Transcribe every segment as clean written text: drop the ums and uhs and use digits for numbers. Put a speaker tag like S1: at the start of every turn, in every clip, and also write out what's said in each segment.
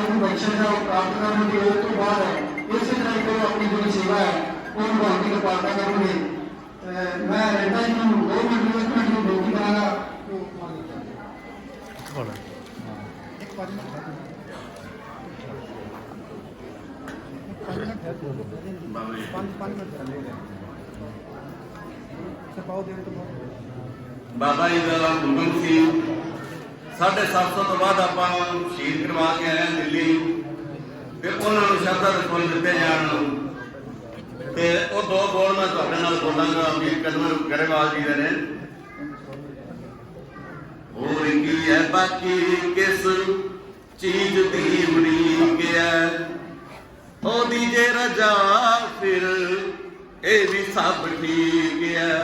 S1: की बख्शिश है प्राप्त करेंगे। उस तो बाद इसी तरह को अपनी जो सेवा है वो निभाने की कृपालता करेंगे। मैं रहता ही 2 मिनट की बेनती करांगा।
S2: बाबा जी का हुक्म सी 750 तो बाद आप शहीद करवा के आए दिल्ली, फिर उन्होंने शब्द फुल दिते जान। वो 2 बोल मैं तुहाडे नाल बोलांगा अमीर कदम गरेवाल जी ने। और की है बाकी किस चीज दी उड़ीक है, ओदी जे रजा फिर ये भी सब ठीक है।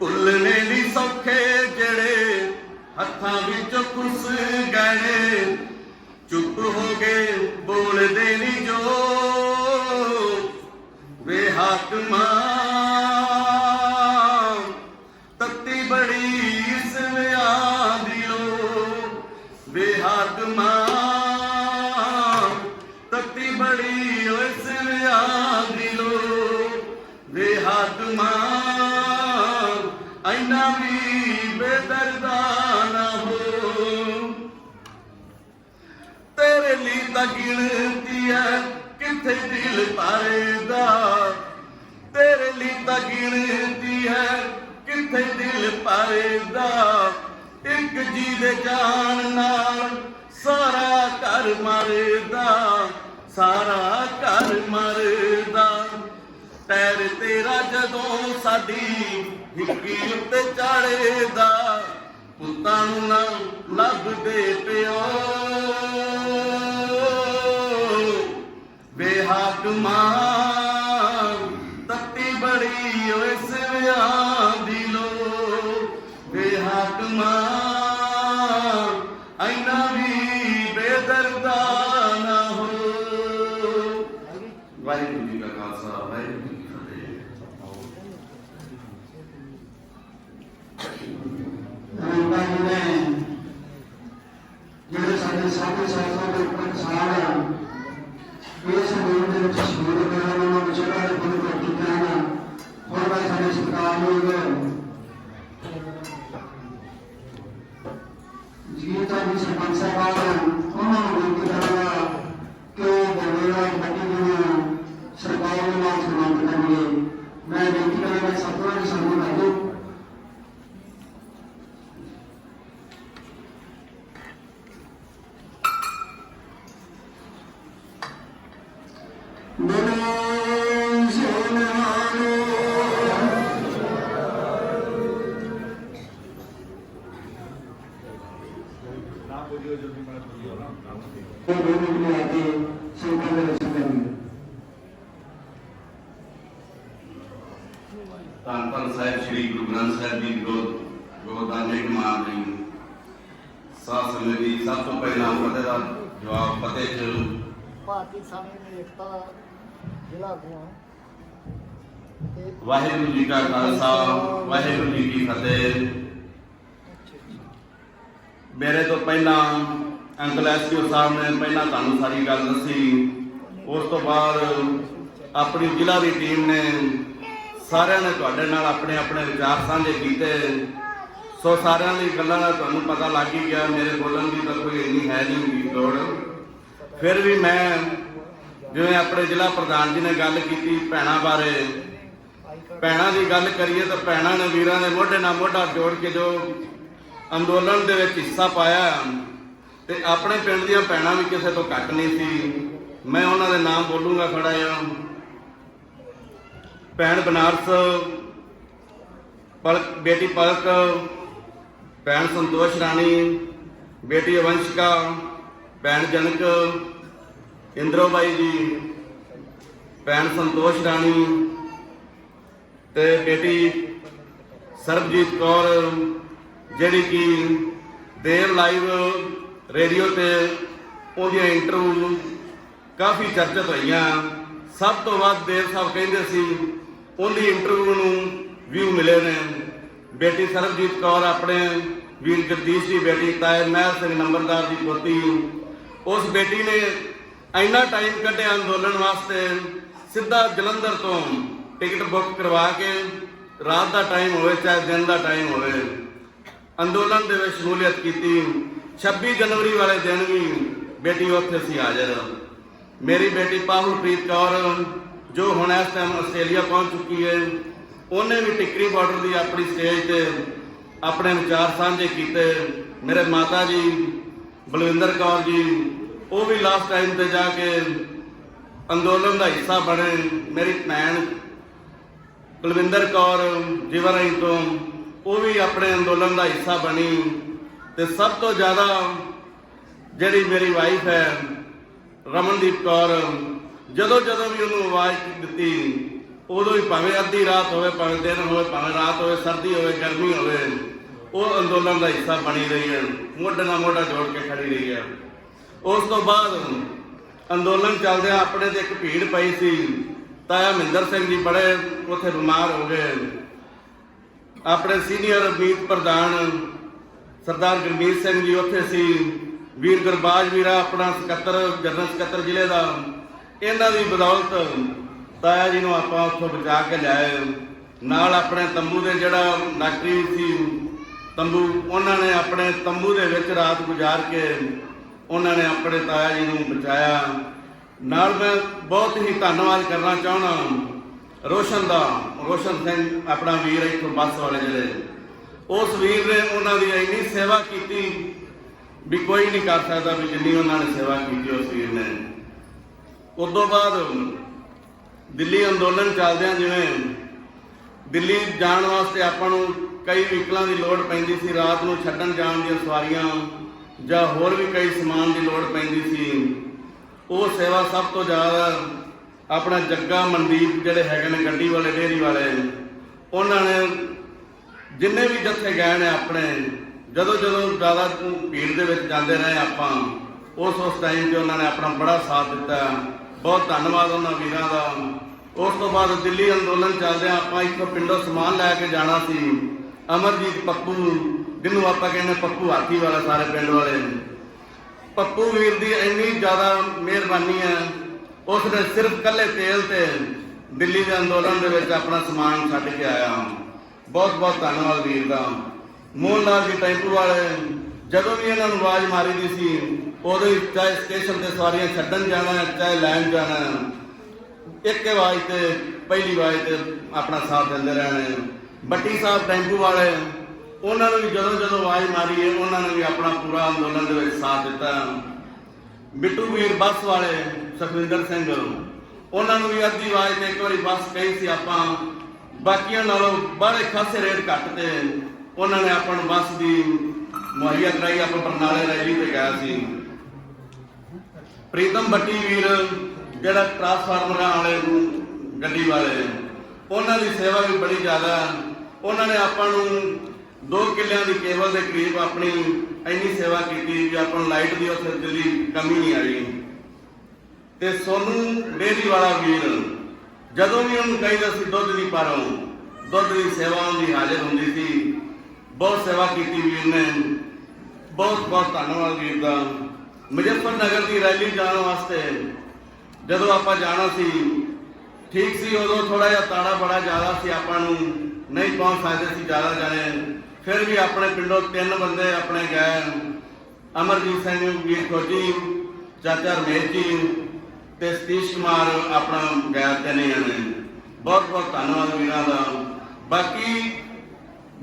S2: भुलने नहीं सौखे जेड़े हत्थां विच खुस गए, चुप हो गए बोलदे नहीं जो वे हाकमा। तत्ती बड़ी इस दिलो वे हाकमा, तत्ती बड़ी इस दिलो वे हाकमा। ऐना भी बेदर्दा ना हो, तेरे लिए तो गिनती है किथे दिल पाएगा, तेरे लिए तो गिनती है किथे दिल पाएगा। एक जी दे जान नाल सारा घर मरदा, सारा घर मरदा। पैर तेरा जदों साडी हिक्की उत्ते चढ़दा, पुत्तां नूं ना लभदे पिओ वे हाकमा। तत्ती बड़ी इस दिलो वे हाकमा। ऐना भी बेदर्दा ना हो। वाहिगुरू जी का खालसा वाहिगुरू जी की फतेह।
S1: ਜਿਹੜੇ ਸਾਡੇ ਸਾਥੀ ਸਾਥੀਆਂ ਦੇ ਉੱਪਰ ਕਿਸਾਨ ਆ, ਇਸ ਮੂਲ ਦੇ ਵਿੱਚ ਸ਼ਹੀਦ ਹੋਏ ਉਹਨਾਂ ਨੂੰ ਵਿਚਾਰਾਂ ਦੇ ਫੁੱਲ ਕਰ ਚੁੱਕੇ ਹਨ। ਹੁਣ ਮੈਂ ਸਾਡੇ ਸਤਿਕਾਰਯੋਗ ਜੀਤਾ ਜੀ ਸਰਪੰਚ ਸਾਹਿਬਾਨ ਉਹਨਾਂ ਨੂੰ ਬੇਨਤੀ ਕਰਾਂਗਾ ਕਿ ਉਹ ਬੋਲੇਗਾ ਬੱਟੀ ਨੂੰ ਸਰਕਾਰ ਦੇ ਨਾਲ ਸਨਮਾਨਿਤ ਕਰਨਗੇ। ਮੈਂ ਬੇਨਤੀ ਕਰਾਂਗਾ ਸਤਿਗੁਰਾਂ ਦੀ ਸੰਗਤ ਨਾਲ
S2: ਧੰਨ ਧੰਨ ਸਾਹਿਬ ਸ੍ਰੀ ਗੁਰੂ ਗ੍ਰੰਥ ਸਾਹਿਬ ਜੀ ਗੋਦਾਨੇ ਕਮਾਨ ਜੀ ਸਾਧ ਸੰਗਤ ਜੀ। ਸਭ ਤੋਂ ਪਹਿਲਾਂ ਫਤਿਹ ਦਾ ਜਵਾਬ ਫਤਿਹ ਚ
S3: ਭਾਰਤੀ ਸਾਮੀ ਏਕਤਾ ਜ਼ਿਲ੍ਹਾ ਗੁਆ।
S2: ਵਾਹਿਗੁਰੂ ਜੀ ਕਾ ਖਾਲਸਾ ਵਾਹਿਗੁਰੂ ਜੀ ਕੀ ਫਤਿਹ। ਮੇਰੇ ਤੋਂ ਪਹਿਲਾਂ ਅੰਕਲ ਐਸਪੀਓ ਸਾਹਿਬ ਨੇ ਪਹਿਲਾਂ ਤੁਹਾਨੂੰ ਸਾਰੀ ਗੱਲ ਦੱਸੀ। ਉਸ ਤੋਂ ਬਾਅਦ ਆਪਣੀ ਜ਼ਿਲ੍ਹਾ ਦੀ ਟੀਮ ਨੇ ਸਾਰਿਆਂ ਨੇ ਤੁਹਾਡੇ ਨਾਲ ਆਪਣੇ ਆਪਣੇ ਵਿਚਾਰ ਸਾਂਝੇ ਕੀਤੇ। ਸੋ ਸਾਰਿਆਂ ਦੀ ਗੱਲਾਂ ਦਾ ਤੁਹਾਨੂੰ ਪਤਾ ਲੱਗ ਹੀ ਗਿਆ। ਮੇਰੇ ਬੋਲਣ ਦੀ ਤਾਂ ਕੋਈ ਇੰਨੀ ਹੈ ਨਹੀਂ ਲੋੜ। ਫਿਰ ਵੀ ਮੈਂ ਜਿਵੇਂ ਆਪਣੇ ਜ਼ਿਲ੍ਹਾ ਪ੍ਰਧਾਨ ਜੀ ਨੇ ਗੱਲ ਕੀਤੀ ਭੈਣਾਂ ਬਾਰੇ, ਭੈਣਾਂ ਦੀ ਗੱਲ ਕਰੀਏ ਤਾਂ ਭੈਣਾਂ ਨੇ ਵੀਰਾਂ ਨੇ ਮੋਢੇ ਨਾਲ ਮੋਢਾ ਜੋੜ ਕੇ ਜੋ ਅੰਦੋਲਨ ਦੇ ਵਿੱਚ ਹਿੱਸਾ ਪਾਇਆ ਤੇ ਆਪਣੇ ਪਿੰਡ ਦੀਆਂ ਭੈਣਾਂ ਵੀ ਕਿਸੇ ਤੋਂ ਘੱਟ ਨਹੀਂ ਸੀ। ਮੈਂ ਉਹਨਾਂ ਦੇ ਨਾਮ ਬੋਲੂੰਗਾ ਥੋੜਾ ਜਿਹਾ। ਭੈਣ ਬਨਾਰਸ, बेटी पलक, भैन संतोष रानी, बेटी अवंशिका, भैन जनक, इंद्रोबाई जी, भैन संतोष रानी ते बेटी सरबजीत कौर जिहड़ी कि देव लाइव रेडियो ते उहदियां इंटरव्यू काफ़ी चर्चित होईयां। सब तो वध देव साहब कहिंदे सी उहदी इंटरव्यू नूं व्यू मिले ने। बेटी सरबजीत कौर अपने वीर जगदीश की बेटी ताए महर सिंह नंबरदार की पोती, ਉਸ ਬੇਟੀ ਨੇ ਇੰਨਾ ਟਾਈਮ ਕੱਢਿਆ ਅੰਦੋਲਨ ਵਾਸਤੇ, ਸਿੱਧਾ ਜਲੰਧਰ ਤੋਂ ਟਿਕਟ ਬੁੱਕ ਕਰਵਾ ਕੇ ਰਾਤ ਦਾ ਟਾਈਮ ਹੋਵੇ ਚਾਹੇ ਦਿਨ ਦਾ ਟਾਈਮ ਹੋਵੇ ਅੰਦੋਲਨ ਦੇ ਵਿੱਚ ਸ਼ਮੂਲੀਅਤ ਕੀਤੀ। 26 ਜਨਵਰੀ ਵਾਲੇ ਦਿਨ ਵੀ ਬੇਟੀ ਉੱਥੇ ਸੀ ਹਾਜ਼ਰ। ਮੇਰੀ ਬੇਟੀ ਪਾਹੁਲਪ੍ਰੀਤ ਕੌਰ ਜੋ ਹੁਣ ਇਸ ਟਾਈਮ ਆਸਟ੍ਰੇਲੀਆ ਪਹੁੰਚ ਚੁੱਕੀ ਹੈ, ਉਹਨੇ ਵੀ ਟਿੱਕਰੀ ਬਾਰਡਰ ਦੀ ਆਪਣੀ ਸਟੇਜ ਤੇ ਆਪਣੇ ਵਿਚਾਰ ਸਾਂਝੇ ਕੀਤੇ। ਮੇਰੇ ਮਾਤਾ ਜੀ ਬਲਵਿੰਦਰ ਕੌਰ ਜੀ, ਉਹ ਵੀ ਲਾਸਟ ਟਾਈਮ ਤੇ ਜਾ ਕੇ ਅੰਦੋਲਨ ਦਾ ਹਿੱਸਾ ਬਣੇ। ਮੇਰੀ ਭੈਣ ਕੁਲਵਿੰਦਰ ਕੌਰ ਜਿਵਰਾਈ ਤੋਂ, ਉਹ ਵੀ ਆਪਣੇ ਅੰਦੋਲਨ ਦਾ ਹਿੱਸਾ ਬਣੀ। ਤੇ ਸਭ ਤੋਂ ਜ਼ਿਆਦਾ ਜਿਹੜੀ ਮੇਰੀ ਵਾਈਫ ਹੈ ਰਮਨਦੀਪ ਕੌਰ, ਜਦੋਂ ਵੀ ਉਹਨੂੰ ਆਵਾਜ਼ ਦਿੱਤੀ, ਉਦੋਂ ਹੀ ਭਾਵੇਂ ਅੱਧੀ ਰਾਤ ਹੋਵੇ, ਭਾਵੇਂ ਦਿਨ ਹੋਵੇ, ਭਾਵੇਂ ਰਾਤ ਹੋਵੇ, ਸਰਦੀ ਹੋਵੇ, ਗਰਮੀ ਹੋਵੇ, ਉਹ ਅੰਦੋਲਨ ਦਾ ਹਿੱਸਾ ਬਣੀ ਰਹੀ ਹੈ, ਮੋਢੇ ਨਾਲ ਮੋਢਾ ਜੋੜ ਕੇ ਖੜੀ ਰਹੀ ਹੈ। ਉਸ ਤੋਂ ਬਾਅਦ ਅੰਦੋਲਨ ਚੱਲਦਿਆਂ ਆਪਣੇ ਤੇ ਇੱਕ ਭੀੜ ਪਈ ਸੀ। ਤਾਇਆ ਮਹਿੰਦਰ ਸਿੰਘ ਜੀ ਬੜੇ ਉੱਥੇ ਬਿਮਾਰ ਹੋ ਗਏ। ਆਪਣੇ ਸੀਨੀਅਰ ਮੀਤ ਪ੍ਰਧਾਨ ਸਰਦਾਰ ਗੁਰਮੀਤ ਸਿੰਘ ਜੀ ਉੱਥੇ ਸੀ। ਵੀਰ ਗੁਰਬਾਜ ਵੀਰਾ ਆਪਣਾ ਜਨਰਲ ਸਕੱਤਰ ਜ਼ਿਲ੍ਹੇ ਦਾ, ਇਹਨਾਂ ਦੀ ਬਦੌਲਤ ਤਾਇਆ ਜੀ ਨੂੰ ਆਪਾਂ ਉੱਥੋਂ ਬਚਾ ਕੇ ਲਿਆਏ। ਨਾਲ ਆਪਣੇ ਤੰਬੂ ਦੇ ਜਿਹੜਾ ਡਾਕਟਰੀ ਸੀ ਤੰਬੂ, ਉਹਨਾਂ ਨੇ ਆਪਣੇ ਤੰਬੂ ਦੇ ਵਿੱਚ ਰਾਤ ਗੁਜ਼ਾਰ ਕੇ ਉਹਨਾਂ ਨੇ ਆਪਣੇ ਤਾਇਆ ਜੀ ਨੂੰ ਬਚਾਇਆ। ਨਾਲ ਮੈਂ ਬਹੁਤ ਹੀ ਧੰਨਵਾਦ ਕਰਨਾ ਚਾਹੁੰਦਾ ਰੋਸ਼ਨ ਸਿੰਘ ਆਪਣਾ ਵੀਰ ਇੱਥੋਂ ਬੱਸ ਵਾਲੇ ਜਿਹੜੇ, ਉਸ ਵੀਰ ਨੇ ਉਹਨਾਂ ਦੀ ਇੰਨੀ ਸੇਵਾ ਕੀਤੀ ਵੀ ਕੋਈ ਨਹੀਂ ਕਰ ਸਕਦਾ ਵੀ ਜਿੰਨੀ ਉਹਨਾਂ ਨੇ ਸੇਵਾ ਕੀਤੀ ਉਸ ਵੀਰ ਨੇ। ਉਸ ਤੋਂ ਬਾਅਦ ਦਿੱਲੀ ਅੰਦੋਲਨ ਚੱਲਦਿਆਂ ਜਿਵੇਂ ਦਿੱਲੀ ਜਾਣ ਵਾਸਤੇ ਆਪਾਂ ਨੂੰ ਕਈ ਵਹੀਕਲਾਂ ਦੀ ਲੋੜ ਪੈਂਦੀ ਸੀ, ਰਾਤ ਨੂੰ ਛੱਡਣ ਜਾਣ ਦੀਆਂ ਸਵਾਰੀਆਂ ਜਾਂ ਹੋਰ ਵੀ ਕਈ ਸਮਾਨ ਦੀ ਲੋੜ ਪੈਂਦੀ ਸੀ। ਉਹ ਸੇਵਾ ਸਭ ਤੋਂ ਜ਼ਿਆਦਾ ਆਪਣਾ ਜੱਗਾ ਮਨਦੀਪ ਜਿਹੜੇ ਹੈਗੇ ਨੇ ਗੱਡੀ ਵਾਲੇ ਡੇਅਰੀ ਵਾਲੇ, ਉਹਨਾਂ ਨੇ ਜਿੰਨੇ ਵੀ ਜੱਥੇ ਗਏ ਨੇ ਆਪਣੇ, ਜਦੋਂ ਜ਼ਿਆਦਾ ਭੀੜ ਦੇ ਵਿੱਚ ਜਾਂਦੇ ਰਹੇ ਆਪਾਂ, ਉਸ ਟਾਈਮ 'ਤੇ ਉਹਨਾਂ ਨੇ ਆਪਣਾ ਬੜਾ ਸਾਥ ਦਿੱਤਾ। ਬਹੁਤ ਧੰਨਵਾਦ ਉਹਨਾਂ ਵੀਰਾਂ ਦਾ। ਉਸ ਤੋਂ ਬਾਅਦ ਦਿੱਲੀ ਅੰਦੋਲਨ ਚੱਲਦਿਆਂ ਆਪਾਂ ਇੱਥੋਂ ਪਿੰਡੋਂ ਸਮਾਨ ਲੈ ਕੇ ਜਾਣਾ ਸੀ। ਅਮਰਜੀਤ ਪੱਪੂ, ਜਿਹਨੂੰ ਆਪਾਂ ਕਹਿੰਦੇ ਪੱਪੂ ਹਾਥੀ ਵਾਲਾ, ਸਾਰੇ ਪਿੰਡ ਵਾਲੇ, ਪੱਪੂ ਵੀਰ ਦੀ ਇੰਨੀ ਜ਼ਿਆਦਾ ਮਿਹਰਬਾਨੀ ਹੈ, ਉਸ ਨੇ ਸਿਰਫ ਇਕੱਲੇ ਤੇਲ ਤੇ ਦਿੱਲੀ ਦੇ ਅੰਦੋਲਨ ਦੇ ਵਿੱਚ ਆਪਣਾ ਸਮਾਨ ਛੱਡ ਕੇ ਆਇਆ। ਬਹੁਤ ਧੰਨਵਾਦ ਵੀਰ ਦਾ। ਮੋਹਨ ਲਾਲ ਜੀ ਟੈਂਪੂ ਵਾਲੇ, ਜਦੋਂ ਵੀ ਇਹਨਾਂ ਨੂੰ ਆਵਾਜ਼ ਮਾਰੀ ਦੀ ਸੀ, ਉਦੋਂ ਹੀ ਚਾਹੇ ਸਟੇਸ਼ਨ ਤੇ ਸਵਾਰੀਆਂ ਛੱਡਣ ਜਾਣਾ, ਚਾਹੇ ਲੈਣ ਜਾਣਾ, ਇੱਕ ਆਵਾਜ਼ ਤੇ ਪਹਿਲੀ ਆਵਾਜ਼ ਤੇ ਆਪਣਾ ਸਾਥ ਦਿੰਦੇ ਰਹਿਣੇ। ਬੱਟੀ ਸਾਹਿਬ ਟੈਂਪੂ ਵਾਲੇ, ਉਹਨਾਂ ਨੂੰ ਵੀ ਜਦੋਂ ਆਵਾਜ਼ ਮਾਰੀ ਹੈ, ਉਹਨਾਂ ਨੇ ਵੀ ਆਪਣਾ ਪੂਰਾ ਅੰਦੋਲਨ ਦੇ ਵਿੱਚ ਸਾਥ ਦਿੱਤਾ। ਬਿੱਟੂ ਵੀਰ ਬੱਸ ਵਾਲੇ ਸੁਖਵਿੰਦਰ ਸਿੰਘ, ਉਹਨਾਂ ਨੂੰ ਵੀ ਅੱਧੀ ਆਵਾਜ਼ ਤੇ ਇੱਕ ਵਾਰੀ ਬੱਸ ਕਹੀ ਸੀ ਆਪਾਂ, ਬਾਕੀਆਂ ਨਾਲੋਂ ਬੜੇ ਖਾਸੇ ਰੇਟ ਘੱਟ ਤੇ ਉਹਨਾਂ ਨੇ ਆਪਾਂ ਨੂੰ ਬੱਸ ਦੀ ਮੁਹੱਈਆ ਕਰਾਈ। ਆਪਾਂ ਬਰਨਾਲੇ ਰੈਲੀ ਤੇ ਗਿਆ ਸੀ। ਪ੍ਰੀਤਮ ਬੱਟੀ ਵੀਰ ਜਿਹੜਾ ਟਰਾਂਸਫਾਰਮਰਾਂ ਵਾਲੇ ਗੱਡੀ ਵਾਲੇ, ਉਹਨਾਂ ਦੀ ਸੇਵਾ ਵੀ ਬੜੀ ਜ਼ਿਆਦਾ। ਉਹਨਾਂ ਨੇ ਆਪਾਂ ਨੂੰ 2 ਕਿੱਲਿਆਂ ਦੀ ਕੇਬਲ ਦੇ ਕਰੀਬ ਆਪਣੀ ਇੰਨੀ ਸੇਵਾ ਕੀਤੀ ਕਿ ਆਪਾਂ ਨੂੰ ਲਾਈਟ ਦੀ ਉੱਥੇ ਦਿੱਲੀ ਕਮੀ ਨਹੀਂ ਆਈ। ਤੇ ਸੋਨੂੰ ਡੇਅਰੀ ਵਾਲਾ ਵੀਰ, ਜਦੋਂ ਵੀ ਉਹਨੂੰ ਕਹੀਦਾ ਸੀ ਦੁੱਧ ਦੀ ਪਾਰੋਂ, ਦੁੱਧ ਦੀ ਸੇਵਾ ਉਹਦੀ ਹਾਜ਼ਰ ਹੁੰਦੀ ਸੀ। ਬਹੁਤ ਸੇਵਾ ਕੀਤੀ ਵੀਰ ਨੇ। ਬਹੁਤ ਧੰਨਵਾਦ ਵੀਰ ਦਾ। ਮੁਜ਼ੱਫਰਨਗਰ ਦੀ ਰੈਲੀ ਜਾਣ ਵਾਸਤੇ ਜਦੋਂ ਆਪਾਂ ਜਾਣਾ ਸੀ, ਠੀਕ ਸੀ ਉਦੋਂ ਥੋੜਾ ਜਿਹਾ ਤਾੜਾ ਬੜਾ ਜ਼ਿਆਦਾ ਸੀ, ਆਪਾਂ ਨੂੰ ਨਹੀਂ ਪਹੁੰਚ ਸਕਦੇ ਸੀ ਜ਼ਿਆਦਾ ਜਾਣੇ। ਫਿਰ ਵੀ ਆਪਣੇ ਪਿੰਡੋਂ 3 ਬੰਦੇ ਆਪਣੇ ਗਏ, ਅਮਰਜੀਤ ਸਿੰਘ ਵੀਰ ਫੌਜੀ, ਚਾਚਾ ਰਮੇਸ਼ ਜੀ ਤੇ ਸਤੀਸ਼ ਕੁਮਾਰ ਆਪਣਾ ਗਏ 3 ਜਣੇ। ਬਹੁਤ ਧੰਨਵਾਦ ਵੀਰਾਂ ਦਾ। ਬਾਕੀ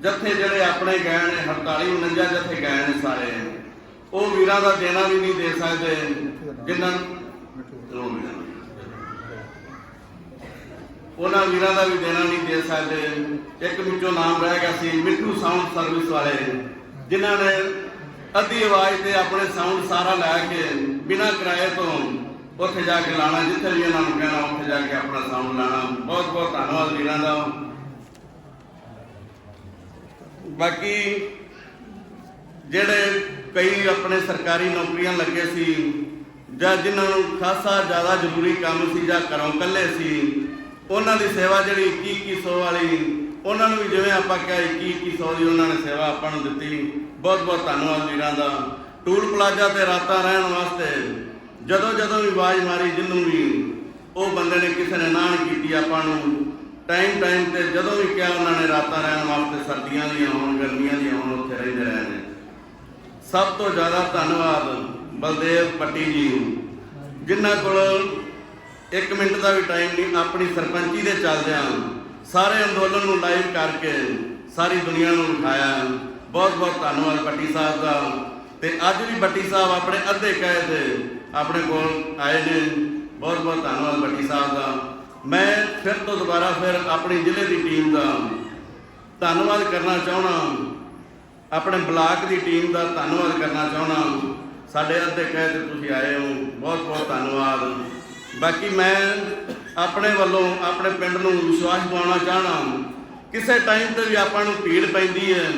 S2: ਜੱਥੇ ਜਿਹੜੇ ਆਪਣੇ ਗਏ ਨੇ 48-49 ਜੱਥੇ ਗਏ ਨੇ ਸਾਰੇ, ਉਹ ਵੀਰਾਂ ਦਾ ਦੇਣਾ ਵੀ ਨਹੀਂ ਦੇ ਸਕਦੇ ਜਿਨ੍ਹਾਂ ਉਹਨਾਂ ਵੀਰਾਂ ਦਾ ਵੀ ਦੇਣਾ ਨਹੀਂ ਦੇ ਸਕਦੇ। ਇੱਕ ਵਿੱਚੋਂ ਨਾਮ ਰਹਿ ਗਿਆ ਸੀ ਮਿੱਠੂ ਸਾਊਂਡ ਸਰਵਿਸ ਵਾਲੇ, ਜਿਨ੍ਹਾਂ ਨੇ ਅੱਧੀ ਆਵਾਜ਼ ਤੇ ਆਪਣੇ ਸਾਊਂਡ ਸਾਰਾ ਲੈ ਕੇ ਬਿਨਾਂ ਕਿਰਾਏ ਤੋਂ ਉੱਥੇ ਜਾ ਕੇ ਲਾਣਾ, ਜਿੱਥੇ ਵੀ ਇਹਨਾਂ ਨੂੰ ਕਹਿਣਾ ਉੱਥੇ ਜਾ ਕੇ ਆਪਣਾ ਸਾਊਂਡ ਲਾਣਾ। ਬਹੁਤ ਧੰਨਵਾਦ ਵੀਰਾਂ ਦਾ। ਬਾਕੀ ਜਿਹੜੇ ਕਈ ਆਪਣੇ ਸਰਕਾਰੀ ਨੌਕਰੀਆਂ ਲੱਗੇ ਸੀ ਜਾਂ ਜਿਨ੍ਹਾਂ ਨੂੰ ਖਾਸਾ ਜ਼ਿਆਦਾ ਜ਼ਰੂਰੀ ਕੰਮ ਸੀ ਜਾਂ ਘਰੋਂ ਇਕੱਲੇ ਸੀ, ਉਹਨਾਂ ਦੀ ਸੇਵਾ ਜਿਹੜੀ 2100 ਵਾਲੀ, ਉਹਨਾਂ ਨੂੰ ਵੀ ਜਿਵੇਂ ਆਪਾਂ ਕਿਹਾ 2100 ਦੀ ਉਹਨਾਂ ਨੇ ਸੇਵਾ ਆਪਾਂ ਨੂੰ ਦਿੱਤੀ। ਬਹੁਤ ਧੰਨਵਾਦ ਵੀਰਾਂ ਦਾ। ਟੂਲ ਪਲਾਜ਼ਾ ਤੇ ਰਾਤਾਂ ਰਹਿਣ ਵਾਸਤੇ ਜਦੋਂ ਵੀ ਆਵਾਜ਼ ਮਾਰੀ, ਜਿਹਨੂੰ ਵੀ ਉਹ ਬੰਦੇ ਨੇ ਕਿਸੇ ਨੇ ਨਾ ਨਹੀਂ ਕੀਤੀ ਆਪਾਂ ਨੂੰ। ਟਾਈਮ ਤੇ ਜਦੋਂ ਵੀ ਕਿਹਾ ਉਹਨਾਂ ਨੇ ਰਾਤਾਂ ਰਹਿਣ ਵਾਸਤੇ, ਸਰਦੀਆਂ ਦੀਆਂ ਹੋਣ ਗਰਮੀਆਂ ਦੀਆਂ ਹੋਣ, ਉੱਥੇ ਰਹਿੰਦੇ ਰਹੇ ਨੇ। ਸਭ ਤੋਂ ਜ਼ਿਆਦਾ ਧੰਨਵਾਦ ਬਲਦੇਵ ਪੱਟੀ ਜੀ, ਜਿਨ੍ਹਾਂ ਕੋਲ 1 ਮਿੰਟ ਦਾ ਵੀ ਟਾਈਮ ਨਹੀਂ, ਆਪਣੀ ਸਰਪੰਚੀ ਦੇ ਚੱਲਦਿਆਂ ਸਾਰੇ ਅੰਦੋਲਨ ਨੂੰ ਲਾਈਵ ਕਰਕੇ ਸਾਰੀ ਦੁਨੀਆ ਨੂੰ ਵਿਖਾਇਆ। ਬਹੁਤ ਧੰਨਵਾਦ ਪੱਟੀ ਸਾਹਿਬ ਦਾ। ਤੇ ਅੱਜ ਵੀ ਪੱਟੀ ਸਾਹਿਬ ਆਪਣੇ ਅੱਧੇ ਕਹੇ ਤੇ ਆਪਣੇ ਕੋਲ ਆਏ ਨੇ। ਬਹੁਤ ਧੰਨਵਾਦ ਪੱਟੀ ਸਾਹਿਬ ਦਾ। ਮੈਂ ਫਿਰ ਤੋਂ ਦੁਬਾਰਾ ਆਪਣੀ ਜ਼ਿਲ੍ਹੇ ਦੀ ਟੀਮ ਦਾ ਧੰਨਵਾਦ ਕਰਨਾ ਚਾਹੁੰਦਾ, ਆਪਣੇ ਬਲਾਕ ਦੀ ਟੀਮ ਦਾ ਧੰਨਵਾਦ ਕਰਨਾ ਚਾਹੁੰਦਾ। ਸਾਡੇ ਅੱਧੇ ਕਹੇ ਤੇ ਤੁਸੀਂ ਆਏ ਹੋ, ਬਹੁਤ ਧੰਨਵਾਦ। ਬਾਕੀ ਮੈਂ ਆਪਣੇ ਵੱਲੋਂ ਆਪਣੇ ਪਿੰਡ ਨੂੰ ਵਿਸ਼ਵਾਸ ਦਿਵਾਉਣਾ ਚਾਹਣਾ, ਕਿਸੇ ਟਾਈਮ ਤੇ ਵੀ ਆਪਾਂ ਨੂੰ ਭੀੜ ਪੈਂਦੀ ਹੈ,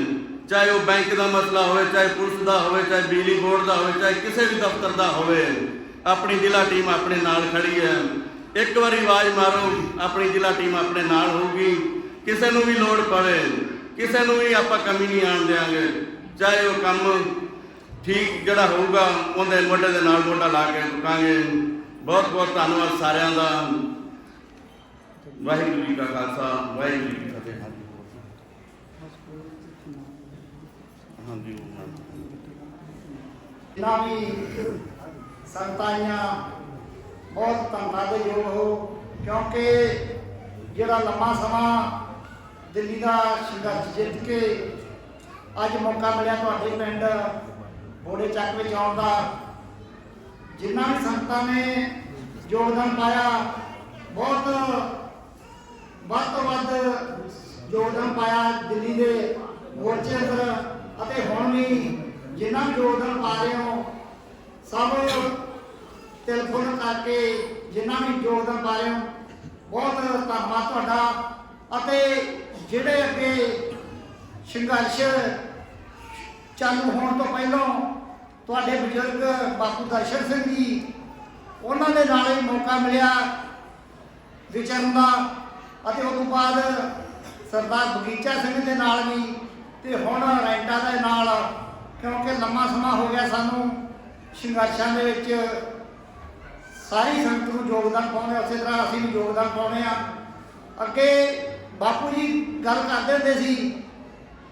S2: ਚਾਹੇ ਉਹ ਬੈਂਕ ਦਾ ਮਸਲਾ ਹੋਵੇ, ਚਾਹੇ ਪੁਲਿਸ ਦਾ ਹੋਵੇ, ਚਾਹੇ ਬਿਜਲੀ ਬੋਰਡ ਦਾ ਹੋਵੇ, ਚਾਹੇ ਕਿਸੇ ਵੀ ਦਫ਼ਤਰ ਦਾ ਹੋਵੇ, ਆਪਣੀ ਜ਼ਿਲ੍ਹਾ ਟੀਮ ਆਪਣੇ ਨਾਲ ਖੜੀ ਹੈ। ਇੱਕ ਵਾਰੀ ਆਵਾਜ਼ ਮਾਰੋ, ਆਪਣੀ ਜ਼ਿਲ੍ਹਾ ਟੀਮ ਆਪਣੇ ਨਾਲ ਹੋਊਗੀ। ਕਿਸੇ ਨੂੰ ਵੀ ਲੋੜ ਪਵੇ, ਕਿਸੇ ਨੂੰ ਵੀ ਆਪਾਂ ਕਮੀ ਨਹੀਂ ਆਉਣ ਦਿਆਂਗੇ। ਚਾਹੇ ਉਹ ਕੰਮ ਠੀਕ ਜਿਹੜਾ ਹੋਊਗਾ ਉਹਦੇ ਮੋਢੇ ਦੇ ਨਾਲ ਮੋਢਾ ਲਾ ਕੇ ਰੁਕਾਂਗੇ। ਬਹੁਤ ਧੰਨਵਾਦ ਸਾਰਿਆਂ ਦਾ। ਵਾਹਿਗੁਰੂ ਜੀ ਕਾ ਖਾਲਸਾ, ਵਾਹਿਗੁਰੂ ਜੀ ਕੀ ਫਤਿਹ। ਹਾਂਜੀ
S3: ਜਿਨ੍ਹਾਂ ਵੀ ਸੰਗਤਾਂ ਬਹੁਤ ਧੰਨਵਾਦਯੋਗ ਹੋ, ਕਿਉਂਕਿ ਜਿਹੜਾ ਲੰਮਾ ਸਮਾਂ ਦਿੱਲੀ ਦਾ ਸੰਘਰਸ਼ ਜਿੱਤ ਕੇ ਅੱਜ ਮੌਕਾ ਮਿਲਿਆ ਤੁਹਾਡੇ ਪਿੰਡ ਬੋੜੇ ਚੱਕ ਵਿੱਚ ਆਉਣ ਦਾ, ਜਿਨ੍ਹਾਂ ਵੀ ਸੰਗਤਾਂ ਨੇ ਯੋਗਦਾਨ ਪਾਇਆ, ਬਹੁਤ ਵੱਧ ਤੋਂ ਵੱਧ ਯੋਗਦਾਨ ਪਾਇਆ ਦਿੱਲੀ ਦੇ ਮੋਰਚੇ ਅੰਦਰ। ਅਤੇ ਹੁਣ ਵੀ ਜਿਨ੍ਹਾਂ ਵੀ ਯੋਗਦਾਨ ਪਾ ਰਹੇ ਹੋ, ਸਭ ਟੈਲੀਫੋਨ ਕਰਕੇ ਜਿਨ੍ਹਾਂ ਵੀ ਯੋਗਦਾਨ ਪਾ ਰਹੇ ਹੋ, ਬਹੁਤ ਧੰਨਵਾਦ ਤੁਹਾਡਾ। ਅਤੇ ਜਿਹੜੇ ਅੱਗੇ ਸੰਘਰਸ਼ ਚਾਲੂ ਹੋਣ ਤੋਂ ਪਹਿਲਾਂ ਤੁਹਾਡੇ ਬਜ਼ੁਰਗ ਬਾਪੂ ਦਰਸ਼ਨ ਸਿੰਘ ਜੀ, ਉਹਨਾਂ ਦੇ ਨਾਲ ਹੀ ਮੌਕਾ ਮਿਲਿਆ ਵਿਚਰਨ ਦਾ। ਅਤੇ ਉਸ ਤੋਂ ਬਾਅਦ ਸਰਦਾਰ ਬਗੀਚਾ ਸਿੰਘ ਦੇ ਨਾਲ ਵੀ, ਤੇ ਹੁਣ ਰੈਂਟਾ ਦੇ ਨਾਲ, ਕਿਉਂਕਿ ਲੰਮਾ ਸਮਾਂ ਹੋ ਗਿਆ ਸਾਨੂੰ ਸੰਘਰਸ਼ਾਂ ਦੇ ਵਿੱਚ ਸਾਰੀ ਸੰਗਤ ਨੂੰ ਯੋਗਦਾਨ ਪਾਉਣੇ, ਉਸੇ ਤਰ੍ਹਾਂ ਅਸੀਂ ਵੀ ਯੋਗਦਾਨ ਪਾਉਣੇ ਆ। ਅੱਗੇ ਬਾਪੂ ਜੀ ਗੱਲ ਕਰਦੇ ਹੁੰਦੇ ਸੀ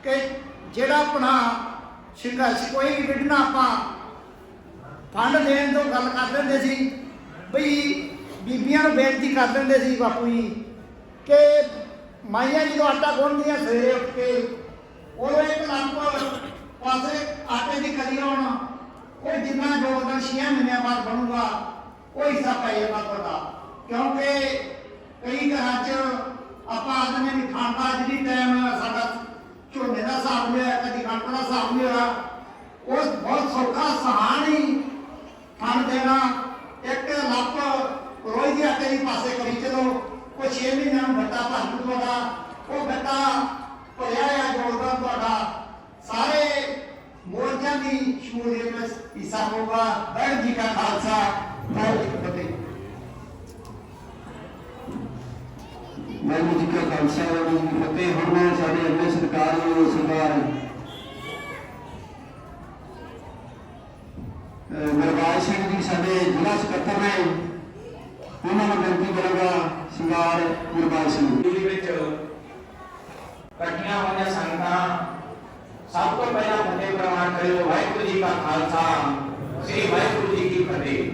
S3: ਕਿ ਜਿਹੜਾ ਆਪਣਾ ਸੰਘਰਸ਼ ਕੋਈ ਵੀ ਵਿੱਢਣਾ, ਆਪਾਂ ਫੰਡ ਦੇਣ ਤੋਂ ਗੱਲ ਕਰਦੇ ਹੁੰਦੇ ਸੀ ਬਈ ਬੀਬੀਆਂ ਨੂੰ ਬੇਨਤੀ ਕਰਦੇ ਹੁੰਦੇ ਸੀ ਬਾਪੂ ਜੀ ਕਿ ਮਾਈਆਂ ਜਦੋਂ ਆਟਾ ਗੁੰਨਦੀਆਂ ਸਵੇਰੇ ਉੱਠ ਕੇ, ਉਦੋਂ ਇੱਕ ਲੱਖ ਪਾਸੇ ਆਟੇ ਦੀ ਕਲੀ ਆਉਣਾ, ਉਹ ਜਿੰਨਾ ਯੋਗਦਾਨ 6 ਮਹੀਨਿਆਂ ਬਾਅਦ ਬਣੂਗਾ ਉਹ ਹਿੱਸਾ ਪਾਏਗਾ ਤੁਹਾਡਾ। ਕਿਉਂਕਿ ਕਈ ਘਰਾਂ 'ਚ ਆਪਾਂ ਆਦਮੀ ਨੇ ਵੀ ਖਾਂਦਾ ਜਿਹੜੀ ਟਾਈਮ ਸਾਡਾ ਝੋਨੇ ਦਾ ਹਿਸਾਬ ਲਿਆ, ਕਦੀ ਕਣਕ ਦਾ ਹਿਸਾਬ ਲਿਆ, ਉਹ ਬਹੁਤ ਸੌਖਾ ਸਹਾਨ ਹੀ ਫੰਡ ਦੇਣਾ। 1 ਲੱਖ ਰੋਜ਼ ਦੀ ਆਟੇ ਦੀ ਪਾਸੇ ਕਰੀ ਚਲੋ, ਉਹ 6 ਮਹੀਨਿਆਂ ਨੂੰ ਗੱਟਾ ਭਰ ਜੂ ਤੁਹਾਡਾ। ਉਹ ਗੱਟਾ ਭਰਿਆ ਆ ਯੋਗਦਾਨ ਤੁਹਾਡਾ ਸਾਰੇ ਮੋਰਚਿਆਂ ਦੀ ਸ਼ਮੂਲੀਅਤ ਵਿੱਚ ਹਿੱਸਾ ਹੋਊਗਾ। ਵਾਹਿਗੁਰੂ ਜੀ ਕਾ ਖਾਲਸਾ, ਵਾਹਿਗੁਰੂ ਜੀ ਕੀ ਫਤਿਹ।
S1: ਵਾਹਿਗੁਰੂ ਜੀ ਕਾ ਖਾਲਸਾ, ਵਾਹਿਗੁਰੂ ਜੀ ਕੀ ਫਤਿਹ। ਹੁਣ ਮੈਂ ਸਾਡੇ ਅਗਲੇ ਸਰਕਾਰ ਨੂੰ ਸਰਦਾਰ ਗੁਰਬਾਜ ਸਿੰਘ ਜੀ ਸਾਡੇ ਜ਼ਿਲ੍ਹਾ ਸਕੱਤਰ ਨੇ, ਉਹਨਾਂ ਨੂੰ ਬੇਨਤੀ ਕਰਾਂਗਾ। ਸਰਦਾਰ ਗੁਰਬਾਜ ਸਿੰਘ
S4: ਦਿੱਲੀ ਵਿੱਚ ਇਕੱਠੀਆਂ ਹੋਈਆਂ ਸੰਗਤਾਂ ਸਭ ਤੋਂ ਪਹਿਲਾਂ ਫਤਿਹ ਪ੍ਰਵਾਨ ਕਰਿਓ। ਵਾਹਿਗੁਰੂ ਜੀ ਕਾ ਖਾਲਸਾ, ਸ੍ਰੀ ਵਾਹਿਗੁਰੂ ਜੀ ਕੀ ਫਤਿਹ।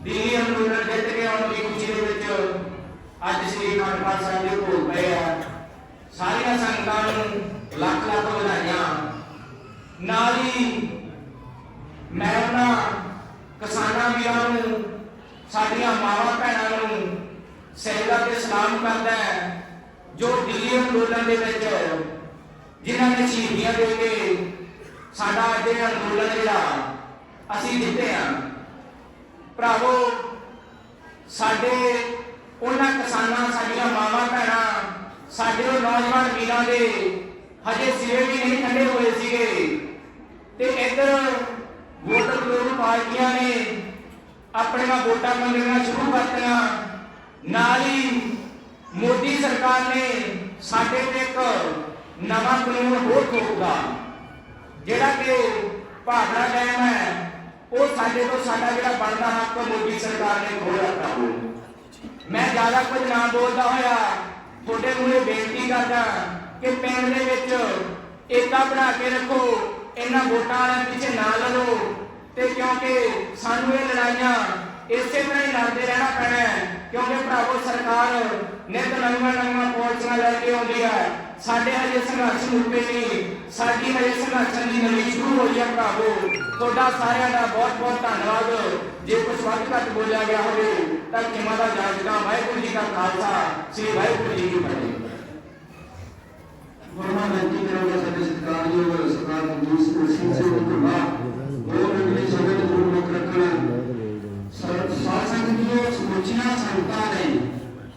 S4: ਦਿੱਲੀ ਅੰਦੋਲਨ ਜਿੱਤ ਕੇ ਆਉਣ ਦੀ ਖੁਸ਼ੀ ਦੇ ਵਿੱਚ ਅੱਜ ਸ੍ਰੀ ਅਖੰਡ ਪਾਠ ਸਾਹਿਬ ਦੇ ਭੋਗ ਪਏ ਆ। ਸਾਰੀਆਂ ਸੰਗਤਾਂ ਨੂੰ ਲੱਖ ਵਧਾਈਆਂ। ਨਾਲ ਹੀ ਮੈਂ ਉਹਨਾਂ ਕਿਸਾਨਾਂ ਵੀਰਾਂ ਨੂੰ, ਸਾਡੀਆਂ ਮਾਵਾਂ ਭੈਣਾਂ ਨੂੰ ਸਹਿਜਦਾ ਤੇ ਸਲਾਮ ਕਰਦਾ ਹੈ, ਜੋ ਦਿੱਲੀ ਅੰਦੋਲਨ ਦੇ ਵਿੱਚ ਜਿਨ੍ਹਾਂ ਨੇ ਸ਼ਹੀਦੀਆਂ ਦੇ ਕੇ ਸਾਡਾ ਅੱਜ ਇਹ ਅੰਦੋਲਨ ਜਿਹੜਾ ਅਸੀਂ ਜਿੱਤੇ ਆ। ਭਰਾਵੋ, ਸਾਡੇ ਉਹਨਾਂ ਕਿਸਾਨਾਂ, ਸਾਡੀਆਂ ਮਾਵਾਂ ਭੈਣਾਂ, ਸਾਡੇ ਉਹ ਨੌਜਵਾਨ ਵੀਰਾਂ ਦੇ ਹਜੇ ਸਿਰੇ ਵੀ ਨਹੀਂ ਠੰਡੇ ਹੋਏ ਸੀਗੇ, ਤੇ ਇੱਧਰ ਵੋਟ ਵਿਰੋਧ ਪਾਰਟੀਆਂ ਨੇ ਆਪਣੀਆਂ ਵੋਟਾਂ ਮੰਗਣੀਆਂ ਸ਼ੁਰੂ ਕਰਤੀਆਂ। ਨਾਲ ਹੀ ਮੋਦੀ ਸਰਕਾਰ ਨੇ ਸਾਡੇ ਤੇ ਇੱਕ ਨਵਾਂ ਕਾਨੂੰਨ ਹੋਰ ਥੋਪਦਾ। ਜਿਹੜਾ ਕਿ ਭਾਖੜਾ ਡੈਮ ਹੈ ਉਹ ਸਾਡੇ ਤੋਂ ਸਾਡਾ ਜਿਹੜਾ ਬਣਦਾ ਹੱਕ ਮੋਦੀ ਸਰਕਾਰ ਨੇ ਖੋਹਿਆ ਭਰਾਵੋ। ਮੈਂ ਜ਼ਿਆਦਾ ਕੁਝ ਨਾ ਬੋਲਦਾ ਹੋਇਆ ਤੁਹਾਡੇ ਮੂਹਰੇ ਬੇਨਤੀ ਕਰਦਾ ਕਿ ਪਿੰਡ ਦੇ ਵਿੱਚ ਏਕਾ ਬਣਾ ਕੇ ਰੱਖੋ, ਇਹਨਾਂ ਵੋਟਾਂ ਵਾਲਿਆਂ ਪਿੱਛੇ ਨਾ ਲੜੋ, ਤੇ ਕਿਉਂਕਿ ਸਾਨੂੰ ਇਹ ਲੜਾਈਆਂ ਇਸੇ ਤਰ੍ਹਾਂ ਹੀ ਲੜਦੇ ਰਹਿਣਾ ਪੈਣਾ ਹੈ, ਕਿਉਂਕਿ ਭਰਾਵੋ ਸਰਕਾਰ ਨਿਤ ਨਵੀਆਂ ਪਾਲਿਸੀਆਂ ਲੈ ਕੇ ਆਉਂਦੀ ਹੈ। ਸਾਡੇ ਹਜੇ ਸੰਘਰਸ਼ ਮੁੱਕੇ ਨਹੀਂ, ਸਾਡੀ ਹਜੇ ਸੰਘਰਸ਼ਾਂ ਦੀ ਲੜੀ ਸ਼ੁਰੂ ਹੋਈ ਹੈ ਭਰਾਵੋ। ਤੁਹਾਡਾ ਸਾਰਿਆਂ ਦਾ ਬਹੁਤ ਬਹੁਤ ਧੰਨਵਾਦ। ਜੇ ਕੁਝ ਵੱਧ ਘੱਟ ਬੋਲਿਆ ਗਿਆ ਹੋਵੇ ਤਾਂ ਖਿਮਾ ਦਾ ਜਾਚਦਾ। ਵਾਹਿਗੁਰੂ ਜੀ ਕਾ ਖਾਲਸਾ, ਸ੍ਰੀ ਵਾਹਿਗੁਰੂ ਜੀ ਕੀ ਫਤਿਹ।
S1: ਵਰਮਾ ਬੇਨਤੀ ਕਰਾਂਗਾ ਸਾਡੇ ਸਤਿਕਾਰਯੋਗ ਸਰਦਾਰ ਮਨਜੀਤ ਸਿੰਘ ਜੀ ਢੁੱਲਾ ਉਹ ਅਗਲੀ ਸਮੇਂ ਨੂੰ ਮੁੱਖ ਰੱਖਣ। ਸਾਧ ਸੰਗਤ ਦੀਆਂ ਸਮੁੱਚੀਆਂ ਸੰਗਤਾਂ ਨੇ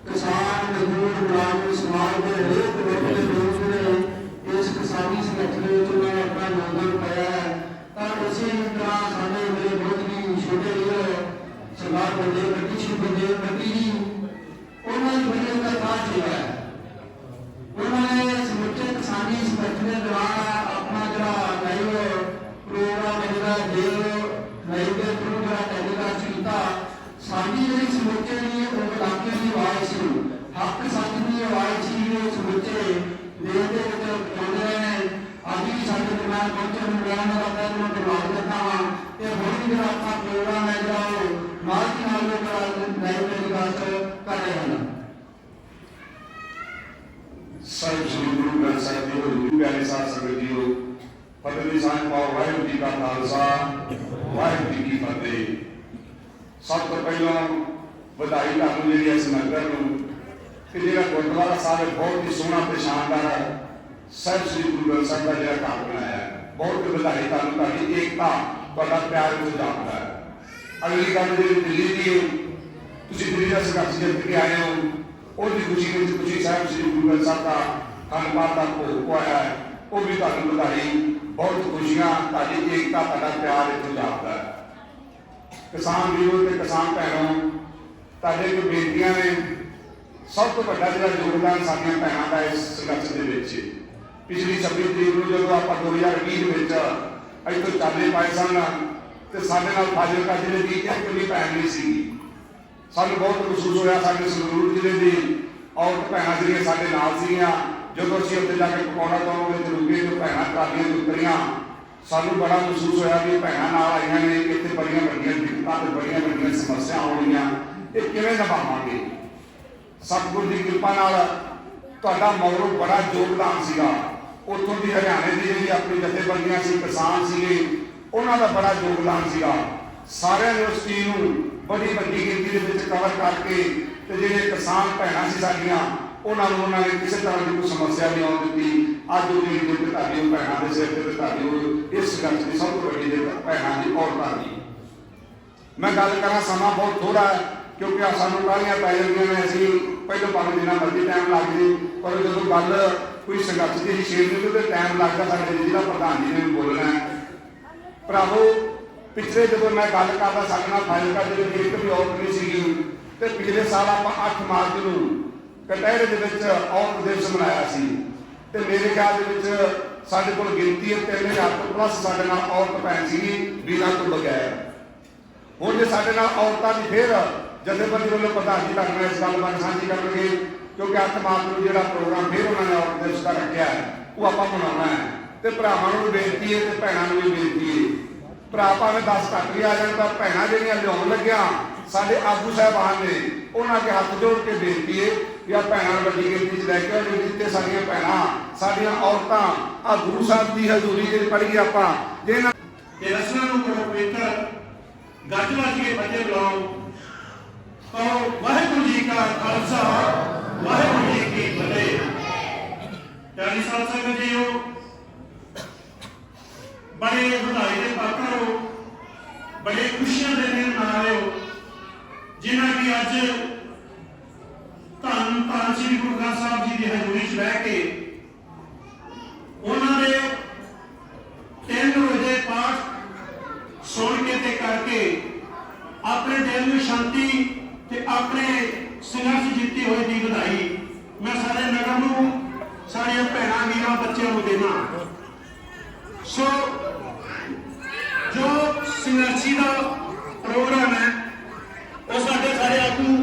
S1: ਕਿਸਾਨ ਮਜ਼ਦੂਰ ਮੁਲਾਜ਼ਮ ਸਮਾਜ ਦੇ ਹਰੇਕ ਵਰਗ ਦੇ ਲੋਕ ਨੇ ਇਸ ਕਿਸਾਨੀ ਸੰਗਠਨ ਵਿੱਚ ਉਹਨਾਂ ਨੇ ਆਪਣਾ ਯੋਗਦਾਨ ਪਾਇਆ ਹੈ। ਤਾਂ ਉਸੇ ਤਰ੍ਹਾਂ ਸਾਡੇ ਮੇਰੇ ਬਹੁਤ ਹੀ ਛੋਟੇ ਵੀਰ ਸਰਦਾਰ ਬਲਦੇਵ ਬੱਟੀ ਸ਼੍ਰੀ ਬਲਦੇਵ ਬੱਟੀ ਜੀ ਉਹਨਾਂ ਦੀ ਬੜੀ ਦਾ ਖਾਸ ਸੇਵਾ ਹੈ। ਉਹਨਾਂ ਨੇ ਸਮੁੱਚੇ ਕਿਸਾਨੀ ਸੰਗਠਨ ਦੇ ਦੌਰਾਨ ਆਪਣਾ ਜਿਹੜਾ ਲਾਈਵ ਪ੍ਰੋਗਰਾਮ ਜਿਹੜਾ ਲਾਈਵ ਦੇ ਥਰੂ ਜਿਹੜਾ ਟੈਲੀਕਾਸਟ ਕੀਤਾ। ਸਾਡੀ ਜਿਹੜੀ ਸਮੁੱਚੇ ਦੀ ਉਹ ਇਲਾਕੇ ਦੀ ਆਵਾਜ਼ ਸੀ, ਹੱਕ ਸੱਚ ਦੀ ਆਵਾਜ਼ ਸੀ, ਉਹ ਸਮੁੱਚੇ ਦੇਸ਼ ਦੇ ਵਿੱਚ ਪਹੁੰਚਦੇ ਨੇ। ਅੱਜ ਵੀ ਸਾਡੇ ਦਰਮਿਆਨ ਪਹੁੰਚਣ ਨੂੰ ਮਿਲਣ ਦਾ ਮੈਂ ਧੰਨਵਾਦ ਕਰਦਾ ਹਾਂ। ਤੇ ਹੁਣ ਵੀ ਜਿਹੜਾ ਆਪਣਾ ਪ੍ਰੋਗਰਾਮ ਹੈ ਜਿਹੜਾ ਉਹ ਨਾਲ ਦੀ ਨਾਲ ਲੋਕ ਲਾਈਵ ਟੈਲੀਕਾਸਟ ਕਰ ਰਹੇ ਹਨ।
S5: ਸਾਹਿਬ ਸ੍ਰੀ ਗੁਰੂ ਗ੍ਰੰਥ ਸਾਹਿਬ ਜੀ ਦੇ ਪਿਆਰੇ ਸਾਧ ਸੰਗਤ ਜੀਓ, ਫਤਿਹ ਦੀ ਸਾਂਝ ਪਾਓ। ਵਾਹਿਗੁਰੂ ਜੀ ਕਾ ਖਾਲਸਾ, ਵਾਹਿਗੁਰੂ ਜੀ ਕੀ ਫਤਿਹ। ਸਭ ਤੋਂ ਪਹਿਲਾਂ ਵਧਾਈ ਤੁਹਾਨੂੰ ਜਿਹੜੀ ਇਸ ਨਗਰ ਨੂੰ ਕਿ ਜਿਹੜਾ ਗੁਰਦੁਆਰਾ ਸਾਹਿਬ ਬਹੁਤ ਹੀ ਸੋਹਣਾ ਤੇ ਸ਼ਾਨਦਾਰ ਹੈ। ਸਾਹਿਬ ਸ੍ਰੀ ਗੁਰੂ ਗ੍ਰੰਥ ਸਾਹਿਬ ਦਾ ਜਿਹੜਾ ਘਰ ਬਣਾਇਆ ਹੈ, ਬਹੁਤ ਵਧਾਈ ਤੁਹਾਨੂੰ। ਤੁਹਾਡੀ ਏਕਤਾ, ਤੁਹਾਡਾ ਪਿਆਰ ਨੂੰ ਜਾਣਦਾ ਹੈ। ਅਗਲੀ ਗੱਲ ਜਿਹੜੀ ਦਿੱਲੀ ਦੀ ਤੁਸੀਂ ਦਿੱਲੀ ਦਾ ਸੰਘਰਸ਼ ਜਿੱਤ ਕੇ ਆਏ ਹੋ, ਉਹਦੀ ਖੁਸ਼ੀ ਵਿੱਚ ਤੁਸੀਂ ਸਾਹਿਬ ਸ੍ਰੀ ਗੁਰੂ ਗ੍ਰੰਥ ਸਾਹਿਬ ਦਾ ਧੰਨਵਾਦ ਦਾ ਭੋਗ ਪਾਇਆ ਹੈ, ਉਹ ਵੀ ਤੁਹਾਨੂੰ ਵਧਾਈ। ਬਹੁਤ ਖੁਸ਼ੀਆਂ, ਤੁਹਾਡੀ ਏਕਤਾ, ਤੁਹਾਡਾ ਪਿਆਰ ਇੱਥੋਂ ਜਾਪਦਾ ਹੈ। ਕਿਸਾਨ ਵੀਰੋ ਤੇ ਕਿਸਾਨ ਭੈਣੋ, ਤੁਹਾਡੇ ਜੋ ਬੇਨਤੀਆਂ ਨੇ, ਸਭ ਤੋਂ ਵੱਡਾ ਜਿਹੜਾ ਯੋਗਦਾਨ ਸਾਡੀਆਂ ਭੈਣਾਂ ਦਾ ਇਸ ਸੰਘਰਸ਼ ਦੇ ਵਿੱਚ। ਪਿਛਲੀ 26 ਤਰੀਕ ਨੂੰ ਜਦੋਂ ਆਪਾਂ 2020 ਵਿੱਚ ਇੱਥੋਂ ਚਾਲੇ ਪਾਏ ਸਨ ਤੇ ਸਾਡੇ ਨਾਲ ਫਾਜ਼ਿਲਕਾ ਜ਼ਿਲ੍ਹੇ ਦੀ ਇੱਕ ਵੀ ਭੈਣ ਨਹੀਂ ਸੀ। ਸਾਨੂੰ ਬਹੁਤ ਮਹਿਸੂਸ ਹੋਇਆ, ਸਾਡੇ ਸੰਗਰੂਰ ਜ਼ਿਲ੍ਹੇ ਦੀ ਔਰਤ ਭੈਣਾਂ ਜਿਹੜੀਆਂ ਸਾਡੇ ਨਾਲ ਸੀਗੀਆਂ, ਜਦੋਂ ਅਸੀਂ ਉੱਥੇ ਜਾ ਕੇ ਪਕੌੜਾ ਤੋਂ ਵਿੱਚ ਰੁਕੇ ਜੋ ਭੈਣਾਂ ਟਰਾਲੀਆਂ ਤੋਂ ਉਤਰੀਆਂ, ਸਾਨੂੰ ਬੜਾ ਮਹਿਸੂਸ ਹੋਇਆ ਵੀ ਭੈਣਾਂ ਨਾਲ ਆਈਆਂ ਨੇ, ਇੱਥੇ ਬੜੀਆਂ ਵੱਡੀਆਂ ਦਿੱਕਤਾਂ ਤੇ ਬੜੀਆਂ ਵੱਡੀਆਂ ਸਮੱਸਿਆ ਹੋਣਗੀਆਂ, ਇਹ ਕਿਵੇਂ ਨਿਭਾਵਾਂਗੇ। ਸਤਿਗੁਰ ਦੀ ਕਿਰਪਾ ਨਾਲ ਤੁਹਾਡਾ ਮਗਰੋਂ ਬੜਾ ਯੋਗਦਾਨ ਸੀਗਾ। ਉੱਥੋਂ ਦੀ ਹਰਿਆਣੇ ਦੀ ਜਿਹੜੀ ਆਪਣੀ ਜਥੇਬੰਦੀਆਂ ਸੀ, ਕਿਸਾਨ ਸੀਗੇ, ਉਹਨਾਂ ਦਾ ਬੜਾ ਯੋਗਦਾਨ ਸੀਗਾ। ਸਾਰਿਆਂ ਨੇ ਉਸ ਚੀਜ਼ ਨੂੰ ਬੜੀ ਵੱਡੀ ਗਿਣਤੀ ਦੇ ਵਿੱਚ ਕਵਰ ਕਰਕੇ ਤੇ ਜਿਹੜੇ ਕਿਸਾਨ ਭੈਣਾਂ ਸੀ ਸਾਡੀਆਂ, ਉਹਨਾਂ ਨੂੰ ਉਹਨਾਂ ਨੇ ਕਿਸੇ ਤਰ੍ਹਾਂ ਦੀ ਕੋਈ ਸਮੱਸਿਆ ਨਹੀਂ ਆਉਣ ਦਿੱਤੀ। ਅੱਜ ਉਹ ਜਿਹੜੀ ਜਿੱਤ ਤੁਹਾਡੀ ਉਹ ਭੈਣਾਂ ਦੇ ਸਿਰ ਤੇ ਤੁਹਾਡੀ ਉਹ ਇਸ ਸੰਘਰਸ਼ ਦੀ ਸਭ ਤੋਂ ਵੱਡੀ ਜਿੱਤ ਭੈਣਾਂ ਦੀ, ਔਰਤਾਂ ਦੀ। ਮੈਂ ਗੱਲ ਕਰਾਂ, ਸਮਾਂ ਬਹੁਤ ਥੋੜਾ ਹੈ ਕਿਉਂਕਿ ਆ ਸਾਨੂੰ ਕਾਹਲੀਆਂ ਪੈ ਜਾਂਦੀਆਂ ਨੇ। ਅਸੀਂ ਪਹਿਲਾਂ ਭਾਵੇਂ ਜਿੰਨਾ ਮਰਜ਼ੀ ਟਾਈਮ ਲੱਗ ਜੇ, ਪਰ ਜਦੋਂ ਗੱਲ ਕੋਈ ਸੰਘਰਸ਼ ਦੀ ਛੇੜਨੀ ਤੇ ਟਾਈਮ ਲੱਗਦਾ। ਸਾਡੇ ਜ਼ਿਲ੍ਹਾ ਪ੍ਰਧਾਨ ਜੀ ਨੇ ਬੋਲਣਾ ਹੈ। ਭਰਾਵੋ, ਪਿਛਲੇ ਜਦੋਂ ਮੈਂ ਗੱਲ ਕਰਦਾ ਸਾਡੇ ਨਾਲ ਫਾਜ਼ਿਲਕਾ ਜ਼ਿਲ੍ਹੇ ਦੀ ਇੱਕ ਵੀ ਔਰਤ ਨਹੀਂ ਸੀਗੀ, ਤੇ ਪਿਛਲੇ ਸਾਲ ਆਪਾਂ 8 ਮਾਰਚ ਨੂੰ ਕਟਹਿਰੇ ਦੇ ਵਿੱਚ ਔਰਤ ਦਿਵਸ ਮਨਾਇਆ ਸੀ। ਤੇ ਮੇਰੇ ਖਿਆਲ ਦੇ ਵਿੱਚ ਸਾਡੇ ਕੋਲ ਗਿਣਤੀ 3000 ਤੋਂ ਪਲੱਸ ਸਾਡੇ ਨਾਲ ਔਰਤ ਭੈਣ ਸੀਗੀ, ਵੀਰਾਂ ਤੋਂ ਬਗੈਰ। ਹੁਣ ਜੇ ਸਾਡੇ ਨਾਲ ਔਰਤਾਂ ਦੀ ਫਿਰ ਜਥੇਬੰਦੀ ਵੱਲੋਂ ਪ੍ਰਧਾਨ ਜੀ ਤੁਹਾਡੇ ਨਾਲ ਇਸ ਗੱਲ ਬਾਰੇ ਸਾਂਝੀ ਕਰਨਗੇ, ਕਿਉਂਕਿ 8 ਮਾਰਚ ਨੂੰ ਜਿਹੜਾ ਪ੍ਰੋਗਰਾਮ ਫਿਰ ਉਹਨਾਂ ਨੇ ਔਰਤ ਦਿਵਸ ਦਾ ਰੱਖਿਆ ਹੈ, ਉਹ ਆਪਾਂ ਮਨਾਉਣਾ ਹੈ। ਤੇ ਭਰਾਵਾਂ ਨੂੰ ਵੀ ਬੇਨਤੀ ਹੈ ਤੇ ਭੈਣਾਂ ਨੂੰ ਵੀ ਬੇਨਤੀ ਹੈ। ਭਰਾ ਭਾਵੇਂ 10 ਘੱਟ ਵੀ ਆ ਜਾਣ, ਤਾਂ ਭੈਣਾਂ ਜਿਹੜੀਆਂ ਲਿਆਉਣ ਲੱਗਿਆ ਸਾਡੇ ਆਗੂ ਸਾਹਿਬਾਨ ਨੇ, ਉਹਨਾਂ ਅੱਗੇ ਹੱਥ ਜੋੜ ਕੇ ਬੇਨਤੀ ਹੈ ਕਿ ਆ ਭੈਣਾਂ ਨੂੰ ਵੱਡੀ ਗਿਣਤੀ 'ਚ ਲੈ ਕੇ ਆਓ। ਜਿੱਥੇ ਸਾਡੀਆਂ ਭੈਣਾਂ, ਸਾਡੀਆਂ ਔਰਤਾਂ ਆ ਗੁਰੂ ਸਾਹਿਬ ਦੀ ਹਜ਼ੂਰੀ ਜਿਹੜੀ ਪੜ੍ਹੀ ਆਪਾਂ, ਜਿਹਨਾਂ
S6: ਤੇ ਰਸਮਾਂ ਨੂੰ ਕਰੋ ਪਵਿੱਤਰ, ਗੱਜ ਵੱਜ ਕੇ ਬੱਚੇ ਬੁਲਾਓ, ਕਹੋ ਵਾਹਿਗੁਰੂ ਜੀ ਕਾ ਖਾਲਸਾ, ਵਾਹਿਗੁਰੂ ਜੀ ਕੀ ਫਤਿਹ। ਪਿਆਰੀ ਸਾਧ ਸੰਗਤ ਜੀਓ, ਬੜੇ ਵਧਾਈ ਦੇ ਪਾਤਰ ਹੋ, ਬੜੇ ਖੁਸ਼ੀਆਂ ਦੇ ਦਿਨ ਮਨਾ ਰਹੇ ਹੋ, ਜਿਨ੍ਹਾਂ ਦੀ ਅੱਜ ਧੰਨ ਧੰਨ ਸ੍ਰੀ ਗੁਰੂ ਗ੍ਰੰਥ ਸਾਹਿਬ ਜੀ ਦੀ ਹਜ਼ੂਰੀ 'ਚ ਬਹਿ ਕੇ ਉਹਨਾਂ ਦੇ 3 ਰੋਜ਼ੇ ਪਾਠ ਸੁਣ ਕੇ ਤੇ ਕਰਕੇ ਆਪਣੇ ਦਿਲ ਨੂੰ ਸ਼ਾਂਤੀ ਤੇ ਆਪਣੇ ਸੰਘਰਸ਼ ਜਿੱਤੇ ਹੋਏ ਦੀ ਵਧਾਈ ਮੈਂ ਸਾਰੇ ਨਗਰ ਨੂੰ, ਸਾਡੀਆਂ ਭੈਣਾਂ ਵੀਰਾਂ ਬੱਚਿਆਂ ਨੂੰ ਦੇਣਾ। ਸੋ ਜੋ ਸੰਘਰਸ਼ੀ ਦਾ ਪ੍ਰੋਗਰਾਮ ਹੈ ਉਹ ਸਾਡੇ ਸਾਰੇ ਆਗੂ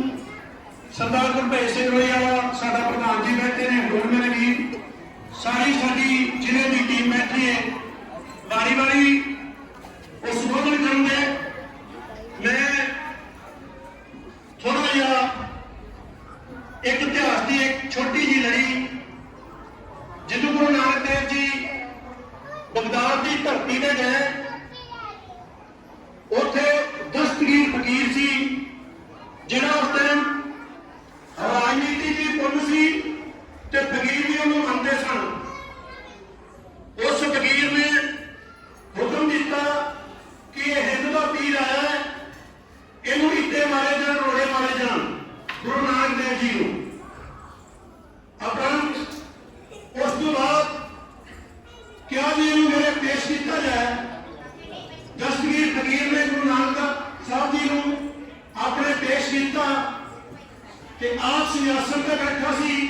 S6: ਸਰਦਾਰ ਗੁਰਭੇਜ ਸਿੰਘ ਰੋਹੀਵਾਲਾ ਸਾਡਾ ਪ੍ਰਧਾਨ ਜੀ ਬੈਠੇ ਨੇ, ਹੋਰ ਮੇਰੇ ਵੀਰ ਸਾਰੀ ਸਾਡੀ ਜ਼ਿਲ੍ਹੇ ਦੀ ਟੀਮ ਬੈਠੀ ਹੈ। ਵਾਰੀ ਉਹ ਸੰਬੋਧਨ ਕਰਨਗੇ। ਮੈਂ ਥੋੜਾ ਜਿਹਾ ਇੱਕ ਇਤਿਹਾਸ ਦੀ ਇੱਕ ਛੋਟੀ ਜਿਹੀ ਲੜੀ, ਜਦੋਂ ਗੁਰੂ ਨਾਨਕ ਦੇਵ ਜੀ ਬਗਦਾਦ ਦੀ ਧਰਤੀ ਤੇ ਗਏ, ਉੱਥੇ ਦਸਤਗੀਰ ਫਕੀਰ ਸੀ ਜਿਹੜਾ ਉਸ ਟਾਈਮ ਰਾਜਨੀਤੀ ਦੀ ਪੁੰਨ ਸੀ ਤੇ ਫਕੀਰ ਵੀ ਉਹਨੂੰ ਮੰਨਦੇ ਸਨ। ਉਸ ਫਕੀਰ ਨੇ ਹੁਕਮ ਦਿੱਤਾ ਕਿ ਇਹ ਹਿੰਦ ਦਾ ਪੀਰ ਆਇਆ ਹੈ, ਇਹਨੂੰ ਇੱਟੇ ਮਾਰੇ ਜਾਣ, ਰੋੜੇ ਮਾਰੇ ਜਾਣ ਗੁਰੂ ਨਾਨਕ ਦੇਵ ਜੀ ਨੂੰ। ਉਪਰੰਤ ਉਸ ਤੋਂ ਬਾਅਦ ਕਿਹਾ ਵੀ ਇਹਨੂੰ ਮੇਰੇ ਪੇਸ਼ ਕੀਤਾ ਜਾਏ। ਦਸਤਗੀਰ ਫਕੀਰ ਨੇ ਗੁਰੂ ਨਾਨਕ ਸਾਹਿਬ ਜੀ ਨੂੰ ਆਪਣੇ ਪੇਸ਼ ਕੀਤਾ ਕਿ ਆਪ ਸਿੰਘਾਸਣ ਤੇ ਬੈਠਾ ਸੀ,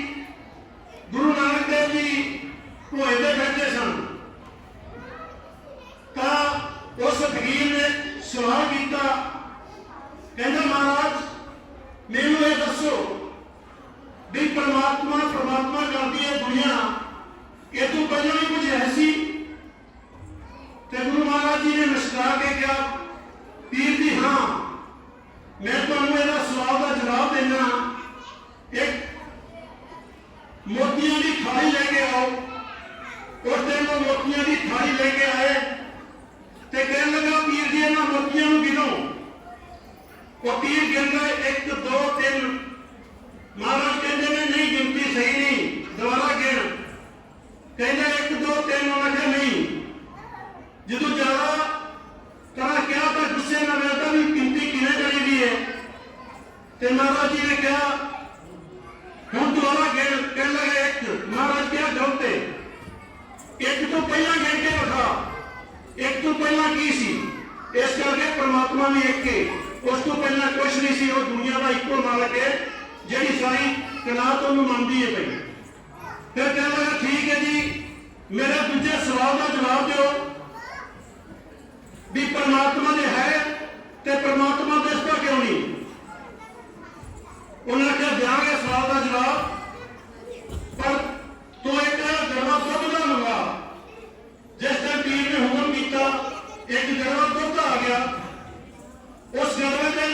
S6: ਗੁਰੂ ਨਾਨਕ ਦੇਵ ਜੀ ਭੋਏ ਤੇ ਬੈਠੇ ਸਨ। ਤਾਂ ਉਸ ਫਕੀਰ ਨੇ ਸਵਾਲ ਕੀਤਾ, ਕਹਿੰਦਾ ਮਹਾਰਾਜ ਮੈਨੂੰ ਇਹ ਦੱਸੋ ਵੀ ਪਰਮਾਤਮਾ ਕਰਦੀ ਹੈ ਦੁਨੀਆ, ਇਹ ਤੋਂ ਪਹਿਲਾਂ ਵੀ ਕੁਝ ਹੈ ਸੀ? ਤੇ ਗੁਰੂ ਮਹਾਰਾਜ ਜੀ ਨੇ ਮੁਸਕਰਾ ਕੇ ਕਿਹਾ, ਪੀਰ ਜੀ ਹਾਂ, ਮੈਂ ਤੁਹਾਨੂੰ ਇਹਦਾ ਸਵਾਲ ਦਾ ਜਵਾਬ ਦੇਣਾ। ਇੱਕ ਮੋਤੀਆਂ ਦੀ ਥਾਲੀ ਲੈ ਕੇ ਆਓ। ਉਸ ਦਿਨ ਉਹ ਮੋਤੀਆਂ ਦੀ ਥਾਲੀ ਲੈ ਕੇ ਆਏ ਤੇ ਕਹਿਣ ਲੱਗਾ, ਪੀਰ ਜੀ ਇਹਨਾਂ ਮੋਤੀਆਂ ਨੂੰ ਗਿਣੋ। ਉਹ ਪੀਰ ਕਹਿੰਦਾ 1 2 3। ਮਹਾਰਾਜ ਕਹਿੰਦੇ ਨੇ ਨਹੀਂ, ਗਿਣਤੀ ਸਹੀ ਨਹੀਂ, ਦੁਬਾਰਾ ਗਿਣ। ਕਹਿੰਦਾ 1 2 3। ਉਹਨਾਂ ਕਿਹਾ ਨਹੀਂ। ਜਦੋਂ ਜ਼ਿਆਦਾ ਤਰ੍ਹਾਂ ਕਿਹਾ ਤਾਂ ਗੁੱਸੇ ਨਾਲ ਕਹਿੰਦਾ ਵੀ ਗਿਣਤੀ ਕਿਵੇਂ ਕਰੀਦੀ ਹੈ? ਤੇ ਮਹਾਰਾਜ ਜੀ ਨੇ ਕਿਹਾ ਹੁਣ ਦੁਬਾਰਾ ਗਿਣ। ਕਹਿਣ ਲੱਗੇ 1। ਮਹਾਰਾਜ ਕਿਹਾ ਗਲਤ ਹੈ, 1 ਤੋਂ ਪਹਿਲਾਂ ਗਿਣ ਕੇ ਵਿਖਾ। 1 ਤੋਂ ਪਹਿਲਾਂ ਕੀ ਸੀ? ਇਸ ਕਰਕੇ ਪਰਮਾਤਮਾ ਵੀ ਇੱਕ ਹੈ, ਉਸ ਤੋਂ ਪਹਿਲਾਂ ਕੁਛ ਨਹੀਂ ਸੀ। ਉਹ ਦੁਨੀਆ ਦਾ ਇੱਕੋ ਮਾਲਕ ਹੈ ਜਿਹੜੀ ਸਾਰੀ ਕਾਇਨਾਤ ਉਹਨੂੰ ਮੰਨਦੀ ਹੈ ਪਈ। ਫਿਰ ਕਹਿਣ ਲੱਗਾ ਠੀਕ ਹੈ ਜੀ, ਮੇਰੇ ਦੂਜੇ ਸਵਾਲ ਦਾ ਜਵਾਬ ਦਿਓ ਵੀ ਪਰਮਾਤਮਾ ਦੇ ਹੈ ਤੇ ਪਰਮਾਤਮਾ ਦਿਸਦਾ ਕਿਉਂ ਨਹੀਂ? ਉਹਨਾਂ ਕਿਹਾ ਦਿਆਂਗੇ ਸਵਾਲ ਦਾ ਜਵਾਬ, ਪਰ ਤੂੰ ਇੱਕ ਗਰਵਾ ਦੁੱਧ ਦਾ ਮੰਗਾ। ਜਿਸ ਦਿਨ ਪੀਰ ਨੇ ਹੁਕਮ ਕੀਤਾ, ਇੱਕ ਗਰਵਾ ਦੁੱਧ ਆ ਗਿਆ। ਉਸ ਗਰਵੇ ਤੇ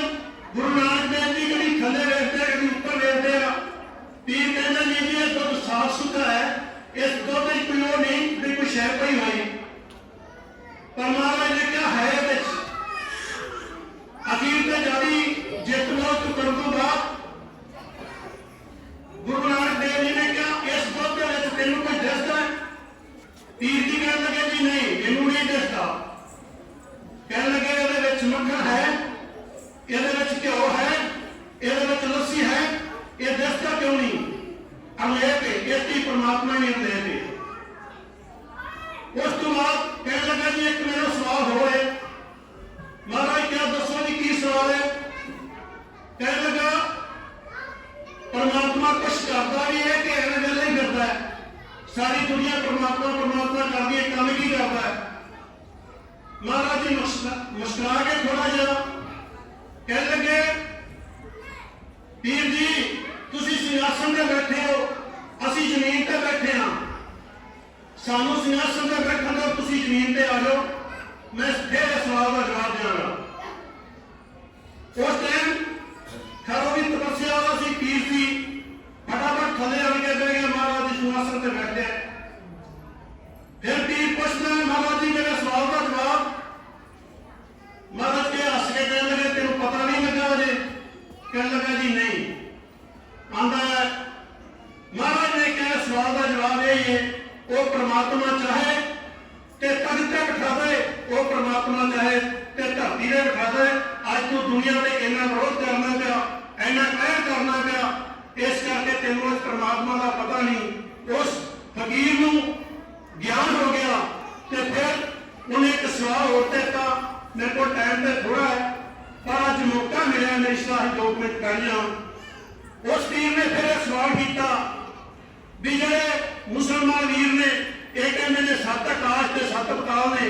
S6: ਗੁਰੂ ਨਾਨਕ ਦੇਵ ਜੀ ਕਦੀ ਥੱਲੇ ਵੇਖਦੇ, ਕਦੀ ਉੱਪਰ ਵੇਖਦੇ ਆ। ਪੀਰ ਕਹਿੰਦਾ ਜੀ ਇਹ ਦੁੱਧ ਸਾਫ਼ ਸੁਥਰਾ ਹੈ, ਇਸ ਦੁੱਧ ਵਿੱਚ ਕੋਈ ਉਹ ਨਹੀਂ ਵੀ ਕੋਈ ਸ਼ੈ ਪਈ ਹੋਈ। ਪਰ ਮਹਾਰਾਜ ਨੇ ਕਿਹਾ ਹੈ ਇਹਦੇ ਵਿੱਚ। ਅਖੀਰ ਤੇ ਜਾਰੀ ਜਿੱਤ ਮੌਤ ਕਰਨ ਤੋਂ ਬਾਅਦ ਗੁਰੂ ਨਾਨਕ ਦੇਵ ਜੀ ਨੇ ਕਿਹਾ ਇਸ ਦੁੱਧ ਦੇ ਵਿੱਚ ਤੈਨੂੰ ਕੋਈ ਦਿਸਦਾ ਹੈ? ਪੀਰ ਜੀ ਕਹਿਣ ਲੱਗੇ ਜੀ ਨਹੀਂ, ਮੈਨੂੰ ਨਹੀਂ ਦਿਸਦਾ। ਕਹਿਣ ਲੱਗੇ ਇਹਦੇ ਵਿੱਚ ਮੱਖਣ ਹੈ, ਇਹਦੇ ਵਿੱਚ ਘਿਓ ਹੈ, ਇਹਦੇ ਵਿੱਚ ਲੱਸੀ ਹੈ, ਇਹ ਦਿਸਦਾ ਕਿਉਂ ਨਹੀਂ? ਅਮਲੇਖ ਇਸ ਦੀ ਪਰਮਾਤਮਾ ਨੇ ਅਮਲੇਖ ਹੈ। ਉਸ ਤੋਂ ਬਾਅਦ ਕਹਿਣ ਲੱਗਾ ਜੀ ਇੱਕ ਮੇਰਾ ਸਵਾਲ ਹੋਰ ਹੈ। ਮਹਾਰਾਜ ਕਿਹਾ ਦੱਸੋ ਜੀ ਕੀ ਸਵਾਲ ਹੈ? ਕਹਿਣ ਲੱਗਾ ਪਰਮਾਤਮਾ ਕੁਛ ਕਰਦਾ ਵੀ ਹੈ ਕਿ ਐਵੇਂ ਵੇਲੇ ਹੀ ਕਰਦਾ ਹੈ? ਸਾਰੀ ਦੁਨੀਆ ਪਰਮਾਤਮਾ ਕਰਦੀ ਹੈ, ਕੰਮ ਕੀ ਕਰਦਾ ਹੈ? ਮਹਾਰਾਜ ਜੀ ਮੁਸਕਰਾ ਕੇ ਥੋੜਾ ਜਿਹਾ ਕਹਿਣ ਲੱਗੇ, ਪੀਰ ਜੀ ਤੁਸੀਂ ਸਿੰਘਾਸਣ ਤੇ ਬੈਠੇ ਹੋ, ਅਸੀਂ ਜ਼ਮੀਨ ਤੇ ਬੈਠੇ ਹਾਂ। ਸਾਨੂੰ ਸਿੰਘਾਸਣ ਤੇ ਬੈਠਣ ਦਿਓ, ਤੁਸੀਂ ਜ਼ਮੀਨ ਤੇ ਆ ਜਾਓ, ਮੈਂ ਫਿਰ ਇਸ ਸਵਾਲ ਦਾ ਜਵਾਬ ਦਿਆਂਗਾ। ਉਸ ਟਾਈਮ ਖਰੋ ਵੀ ਤਪੱਸਿਆ ਵਾਲਾ ਸੀ, ਪੀਰ ਸੀ, ਫਟਾਫਟ ਥੱਲੇ ਆ ਕੇ ਬਹਿ ਗਿਆ, ਮਹਾਰਾਜ ਜੀ ਸਿੰਘਾਸਣ ਤੇ ਬੈਠੇ। ਫਿਰ ਪੀਰ ਪੁੱਛਦਾ ਮਹਾਰਾਜ ਜੀ ਮੇਰੇ ਸਵਾਲ ਦਾ ਜਵਾਬ। ਮਹਾਰਾਜ ਕੇ ਹੱਸ ਕੇ ਕਹਿਣ ਲੱਗੇ ਤੈਨੂੰ ਪਤਾ ਨਹੀਂ ਲੱਗਾ ਅਜੇ? ਕਹਿਣ ਲੱਗਾ ਜੀ ਨਹੀਂ। ਆਂਦਾ ਮਹਾਰਾਜ ਨੇ ਕਿਹਾ ਸਵਾਲ ਦਾ ਜਵਾਬ ਇਹ ਹੈ, ਉਹ ਪਰਮਾਤਮਾ ਚਾਹੇ ਤੇ ਤਖਤ ਤੇ ਬਿਠਾ ਦੇ, ਉਹ ਪਰਮਾਤਮਾ ਚਾਹੇ ਤੇ ਧਰਤੀ ਤੇ ਬਿਠਾ ਦੇ। ਅੱਜ ਤੂੰ ਦੁਨੀਆ ਤੇ ਇੰਨਾ ਵਿਰੋਧ ਕਰਨਾ ਪਿਆ, ਇੰਨਾ ਕਹਿਰ ਕਰਨਾ ਪਿਆ, ਇਸ ਕਰਕੇ ਤੈਨੂੰ ਇਸ ਪਰਮਾਤਮਾ ਦਾ ਪਤਾ ਨਹੀਂ। ਉਸ ਫਕੀਰ ਨੂੰ ਗਿਆਨ ਹੋ ਗਿਆ ਤੇ ਫਿਰ ਉਹਨੇ ਇੱਕ ਸਵਾਲ ਹੋਰ ਦਿੱਤਾ। ਮੇਰੇ ਕੋਲ ਟਾਈਮ ਤੇ ਥੋੜਾ ਹੈ, ਪਰ ਅੱਜ ਮੌਕਾ ਮਿਲਿਆ ਮੇਰੀ ਸ਼ਾਹੀ 2 ਮਿੰਟ ਕਰੀਆਂ। ਉਸ ਪੀਰ ਨੇ ਫਿਰ ਇਹ ਸਵਾਲ ਕੀਤਾ ਵੀ ਜਿਹੜੇ ਮੁਸਲਮਾਨ ਵੀਰ ਨੇ ਇਹ ਕਹਿੰਦੇ ਨੇ 7 ਆਕਾਸ਼ ਤੇ 7 ਪਤਾਲ ਨੇ,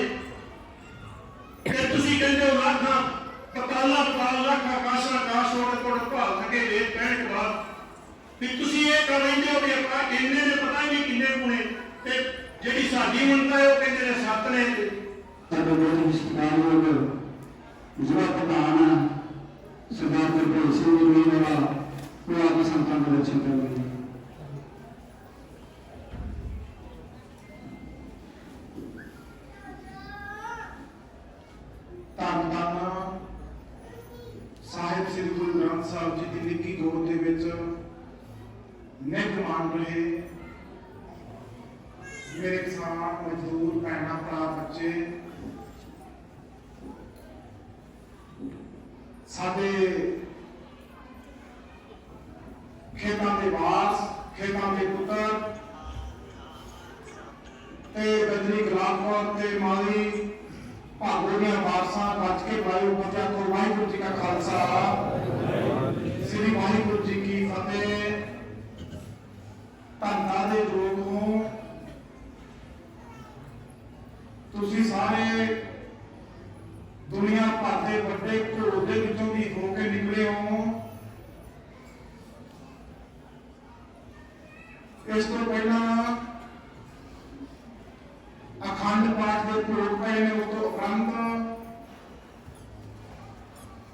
S6: ਤੇ ਤੁਸੀਂ ਕਹਿੰਦੇ ਹੋ ਲੱਖਾਂ ਪਤਾਲਾਂ ਪਤਾਲ ਲੱਖ ਆਕਾਸ਼ਾਂ ਆਕਾਸ਼ ਹੋਣ ਕੋਲ ਭਾਲ ਸਕੇ ਵੇਦ ਕਹਿਣ ਕੇ ਬਾਅਦ ਵੀ ਤੁਸੀਂ ਇਹ ਕਰ ਲੈਂਦੇ ਹੋ ਵੀ ਆਪਾਂ ਇੰਨੇ ਨੇ ਪਤਾ ਨਹੀਂ ਕਿੰਨੇ ਗੁਣੇ, ਤੇ ਜਿਹੜੀ ਸਾਡੀ ਮੰਨਤਾ ਹੈ ਉਹ ਕਹਿੰਦੇ ਨੇ 7 ਨੇ।
S1: ਸਾਡੇ ਬਹੁਤ ਸਤਿਕਾਰਯੋਗ ਜ਼ਿਲ੍ਹਾ ਪ੍ਰਧਾਨ ਸਰਦਾਰ ਗੁਰਪ੍ਰੀਤ ਸਿੰਘ ਜੀ ਮੀਨਾਵਾਲਾ ਉਹ ਆਪ ਸੰਤਾਂ ਦੇ ਵਿੱਚ ਕਰਨਗੇ।
S7: ਧੰਨ ਸਾਹਿਬ ਸ੍ਰੀ ਗੁਰੂ ਗ੍ਰੰਥ ਸਾਹਿਬ ਜੀ ਦੀ ਨਿੱਕੀ ਗੋਦ ਦੇ ਵਿੱਚ ਨਿੱਘ ਮਾਣ ਰਹੇ ਮੇਰੇ ਕਿਸਾਨ ਮਜ਼ਦੂਰ ਭੈਣਾਂ ਭਰਾ ਬੱਚੇ, ਸਾਡੇ ਖੇਤਾਂ ਦੇ ਵਾਰਸ, ਖੇਤਾਂ ਦੇ ਪੁੱਤਰ ਤੇ ਬਜਰੀ ਗੁਲਾਮ ਤੇ ਮਾਲੀ ਭਾਗੋ ਦੀਆਂ ਵਾਰਸਾਂ ਗੱਜ ਕੇ ਬਾਇਓ ਪਹੁੰਚਿਆ ਕੋ ਵਾਹਿਗੁਰੂ ਜੀ ਕਾ ਖਾਲਸਾ ਸ੍ਰੀ ਵਾਹਿਗੁਰੂ ਜੀ ਕੀ ਫਤਿਹ। ਧੰਨਾ ਦੇ ਲੋਕ ਹੋ ਤੁਸੀਂ ਸਾਰੇ, ਦੁਨੀਆ ਭਰ ਦੇ ਵੱਡੇ ਘੋੜ ਦੇ ਵਿੱਚੋਂ ਦੀ ਹੋ ਕੇ ਨਿਕਲੇ ਹੋ। ਇਸ ਤੋਂ ਪਹਿਲਾਂ ਅਖੰਡ ਪਾਠ ਦੇ ਭੋਗ ਪਏ ਨੇ, ਉਸ ਤੋਂ ਉਪਰੰਤ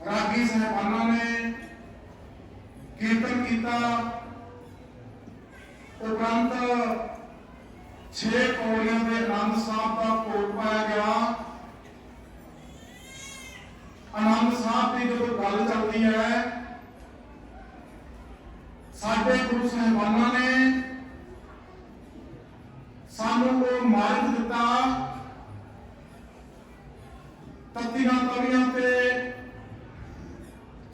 S7: ਰਾਗੀ ਸਾਹਿਬਾਨਾਂ ਨੇ ਕੀਰਤਨ ਕੀਤਾ, ਉਪਰੰਤ 6 ਪੌੜੀਆਂ ਦੇ ਆਨੰਦ ਸਾਹਿਬ ਦਾ ਭੋਗ ਪਾਇਆ ਗਿਆ। ਆਨੰਦ ਸਾਹਿਬ ਦੀ ਜਦੋਂ ਗੱਲ ਚੱਲਦੀ ਹੈ, ਸਾਡੇ ਗੁਰੂ ਸਾਹਿਬਾਨਾਂ ਨੇ ਸਾਨੂੰ ਉਹ ਮਾਰਗ ਦਿੱਤਾ, ਤੱਤੀਆਂ ਤਵੀਆਂ ਤੇ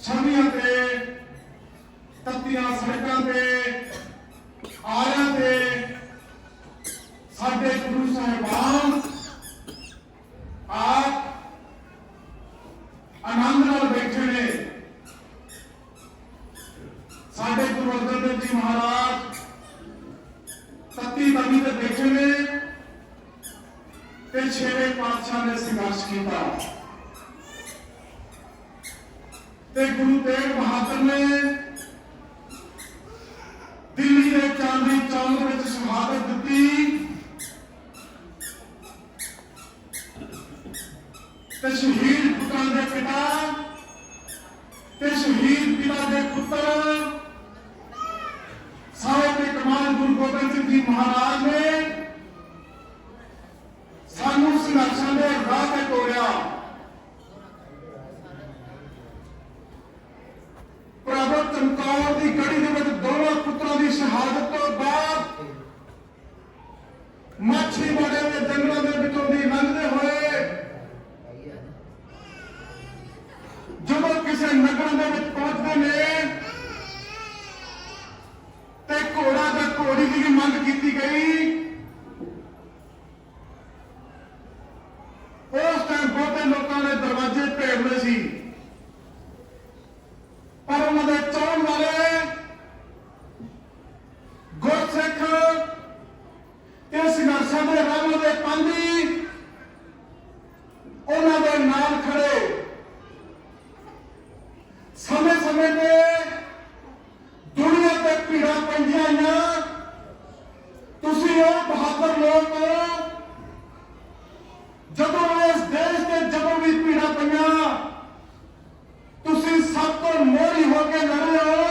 S7: ਛਵੀਆਂ ਤੇ ਤੱਤੀਆਂ ਸੜਕਾਂ ਤੇ ਆਰਿਆਂ ਤੇ ਸਾਡੇ ਗੁਰੂ ਸਾਹਿਬਾਨ ਆਪ ਆਨੰਦ ਨਾਲ ਬੈਠੇ ਨੇ। ਸਾਡੇ ਗੁਰੂ ਅਰਜਨ ਦੇਵ ਜੀ ਮਹਾਰਾਜ ਤੱਤੀ ਤਵੀ ਤੇ ਬੈਠੇ ਨੇ ਤੇ 6ਵੇਂ ਪਾਤਸ਼ਾਹ ਨੇ ਸੰਘਰਸ਼ ਕੀਤਾ ਤੇ ਗੁਰੂ ਤੇਗ ਬਹਾਦਰ ਨੇ ਦਿੱਲੀ ਦੇ ਚਾਂਦਨੀ ਚੌਕ ਵਿੱਚ ਸ਼ਹਾਦਤ ਦਿੱਤੀ ਤੇ ਸ਼ਹੀਦ ਪੁੱਤਰਾਂ ਦੇ ਪਿਤਾ ਤੇ ਸ਼ਹੀਦ ਪਿਤਾ ਦੇ ਪੁੱਤਰ ਸਾਹਿਬ ਦੇ ਕਮਾਲ ਗੁਰੂ ਗੋਬਿੰਦ ਸਿੰਘ ਜੀ ਮਹਾਰਾਜ ਨੇ ਸਾਨੂੰ ਸੰਘਰਸ਼ਾਂ ਦੇ ਰਾਹ ਤੇ ਤੋਰਿਆ। ਪ੍ਰਭਤ ਚਮਕੌਰ ਦੀ ਗੜੀ ਦੇ ਵਿੱਚ ਦੋਵਾਂ ਪੁੱਤਰਾਂ ਦੀ ਸ਼ਹਾਦਤ ਤੋਂ ਬਾਅਦ ਮਾਛੀਵਾੜੇ ਦੇ ਜੰਗਲਾਂ ਦੇ ਵਿੱਚੋਂ ਦੀ ਲੰਘਦੇ ਹੋਏ ਜਦੋਂ ਕਿਸੇ ਨਗਰ ਦੇ ਵਿੱਚ ਪਹੁੰਚਦੇ ਨੇ ਤੇ ਘੋੜਾ ਤੇ ਘੋੜੀ ਦੀ ਵੀ ਮੰਗ ਕੀਤੀ ਗਈ। ਉਸ ਟਾਈਮ ਬਹੁਤੇ ਲੋਕਾਂ ਨੇ ਦਰਵਾਜ਼ੇ ਭੇੜਨੇ ਸੀ, ਪਰ ਉਹਨਾਂ ਦੇ ਚਾਹਣ ਵਾਲੇ ਗੁਰਸਿੱਖ ਤੇ ਸੰਘਰਸ਼ਾਂ ਦੇ ਰਾਹਾਂ ਦੇ ਪਾਂਧੀ ਉਹਨਾਂ ਦੇ ਨਾਲ ਖੜੇ। ਸਮੇਂ-ਸਮੇਂ ਤੇ ਦੁਨੀਆ ਤੇ ਭੀੜਾਂ ਪੈਂਦੀਆਂ ਆਈਆਂ, ਤੁਸੀਂ ਉਹ ਬਹਾਦਰ ਲੋਕ ਜਦੋਂ ਇਸ ਦੇਸ਼ ਤੇ ਜਦੋਂ ਵੀ ਭੀੜਾਂ ਪਈਆਂ ਤੁਸੀਂ ਸਭ ਤੋਂ ਮੋਹਰੀ ਹੋ ਕੇ ਲੜੇ ਹੋ,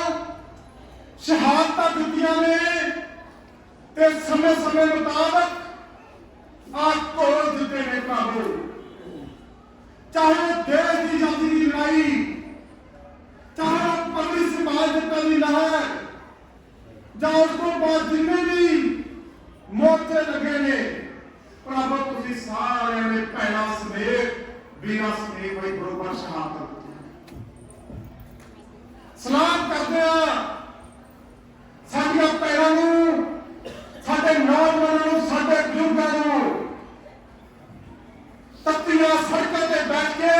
S7: ਸ਼ਹਾਦਤਾਂ ਦਿੱਤੀਆਂ ਨੇ ਤੇ ਸਮੇਂ ਮੁਤਾਬਕ ਆਹ ਕੋਲ ਦਿੱਤੇ ਨੇ ਭਾਵੋ। ਚਾਹੇ ਦੇਸ਼ ਦੀ ਆਜ਼ਾਦੀ ਦੀ ਲੜਾਈ, ਚਾਹੇ ਪੱਲੀ ਸਮਾਜ ਦੇ ਪਹਿਲੀ ਲਹਿਰ ਜਾਂ ਉਸ ਤੋਂ ਬਾਅਦ ਜਿੰਨੇ ਵੀ ਮੋਰਚੇ ਲੱਗੇ ਨੇ, ਪ੍ਰਭੂ ਤੁਸੀਂ ਸਾਰਿਆਂ ਨੇ ਭੈਣਾਂ ਸਮੇਤ ਵੀਰਾਂ ਸਮੇਤ ਬਈ ਬਰੋਬਰ ਸ਼ਹਾਦਤ ਦਿੱਤੀ। ਸਲਾਮ ਕਰਦੇ ਆ ਸਾਡੀਆਂ ਭੈਣਾਂ ਨੂੰ, ਸਾਡੇ ਨੌਜਵਾਨਾਂ ਨੂੰ, ਸਾਡੇ ਬਜ਼ੁਰਗਾਂ ਨੂੰ। ਤੱਤੀਆਂ ਸੜਕਾਂ ਤੇ ਬੈਠ ਕੇ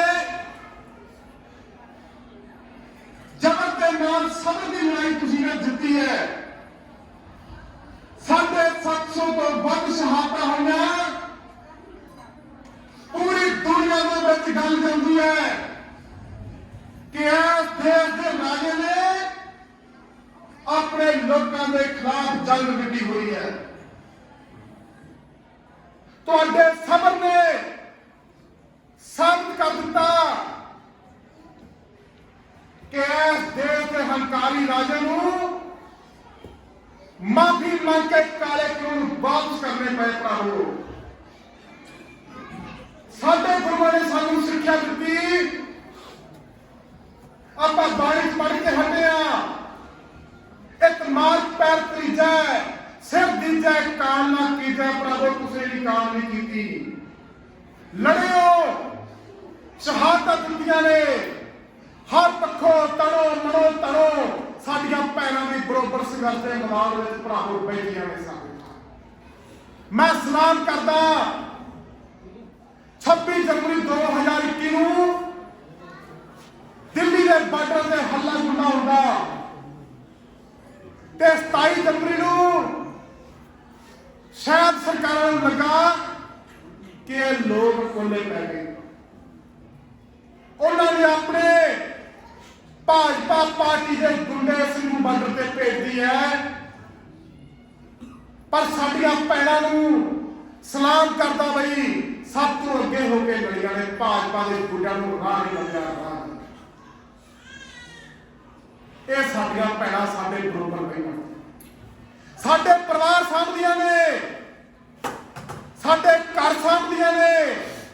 S7: ਜਬਰ ਦੇ ਨਾਲ ਸਬਰ ਦੀ ਲੜਾਈ ਤੁਸੀਂ ਨੇ ਜਿੱਤੀ ਹੈ। 750 ਤੋਂ ਵੱਧ ਸ਼ਹਾਦਤਾਂ ਹੋਈਆਂ, ਪੂਰੀ ਦੁਨੀਆ ਦੇ ਵਿੱਚ ਗੱਲ ਜਾਂਦੀ ਹੈ ਕਿ ਇਸ ਦੇਸ਼ ਦੇ ਰਾਜੇ ਨੇ ਆਪਣੇ ਲੋਕਾਂ ਦੇ ਖਿਲਾਫ ਜੰਗ ਵਿੱਢੀ ਹੋਈ ਹੈ। ਤੁਹਾਡੇ ਸਬਰ ਨੇ ਸਾਬਤ ਕਰ ਦਿੱਤਾ ਕਿ ਇਸ ਦੇਸ਼ ਦੇ ਹੰਕਾਰੀ ਰਾਜੇ ਨੂੰ ਮਾਫੀ ਮੰਗ ਕੇ ਕਾਲੇ ਕਾਨੂੰਨ ਵਾਪਸ ਕਰਨੇ ਪਏ। ਭਰਾਵੋ, ਸਾਡੇ ਗੁਰੂਆਂ ਨੇ ਸਾਨੂੰ ਸਿੱਖਿਆ ਦਿੱਤੀ, ਆਪਾਂ ਬਾਣੀ ਪੜ੍ਹ ਕੇ ਹਟੇ ਆ, ਇੱਕ ਮਾਰ ਪੈਰ ਤਰੀਜਾ ਸਿਰ ਦੀਜਾ ਕਾਲ ਨਾ ਕੀਜਾ। ਭਰਾਵੋ, ਤੁਸੀਂ ਵੀ ਕਾਲ ਨਹੀਂ ਕੀਤੀ, ਲੜਿਓ, ਸ਼ਹਾਦਤਾਂ ਦਿੱਤੀਆਂ ਨੇ, ਹਰ ਪੱਖੋਂ ਤਣੋ ਮਨੋ ਤਣੋ ਸਾਡੀਆਂ ਭੈਣਾਂ ਦੀ ਬਰੋਬਰ ਸੰਘਰਸ਼ ਦੇ ਮੈਦਾਨ ਵਿੱਚ ਭਰਾਵੋ ਬੈਠੀਆਂ ਨੇ। ਮੈਂ ਸਲਾਮ ਕਰਦਾ 26 ਜਨਵਰੀ 2021 ਨੂੰ ਦਿੱਲੀ ਦੇ ਬਾਰਡਰ ਤੇ ਹੱਲਾ ਗੁੱਲਾ ਹੁੰਦਾ ਤੇ 27 ਜਨਵਰੀ ਨੂੰ ਸ਼ਾਇਦ ਸਰਕਾਰਾਂ ਨੂੰ ਲੱਗਾ ਕਿ ਇਹ ਲੋਕ ਕੋਲੇ ਪੈ ਗਏ। ਉਹਨਾਂ ਨੇ ਆਪਣੇ ਭਾਜਪਾ ਪਾਰਟੀ ਦੇ ਗੁੰਡੇ ਸਿੰਘ ਨੂੰ ਬਾਰਡਰ ਤੇ ਭੇਜਦੀ ਹੈ, ਪਰ ਸਾਡੀਆਂ ਭੈਣਾਂ ਨੂੰ ਸਲਾਮ ਕਰਦਾ ਬਈ ਸਭ ਤੋਂ ਅੱਗੇ ਹੋ ਕੇ ਲੜੀਆਂ ਨੇ। ਭਾਜਪਾ ਦੇ ਗੁੰਡਿਆਂ ਨੂੰ ਰਾਹ ਨਹੀਂ ਲੱਗਿਆ। ਇਹ ਸਾਡੀਆਂ ਭੈਣਾਂ ਸਾਡੇ ਬਰੋਬਰ ਬੈਠੀਆਂ, ਸਾਡੇ ਪਰਿਵਾਰ ਸਾਂਭਦੀਆਂ ਨੇ, ਸਾਡੇ ਘਰ ਸਾਂਭਦੀਆਂ ਨੇ,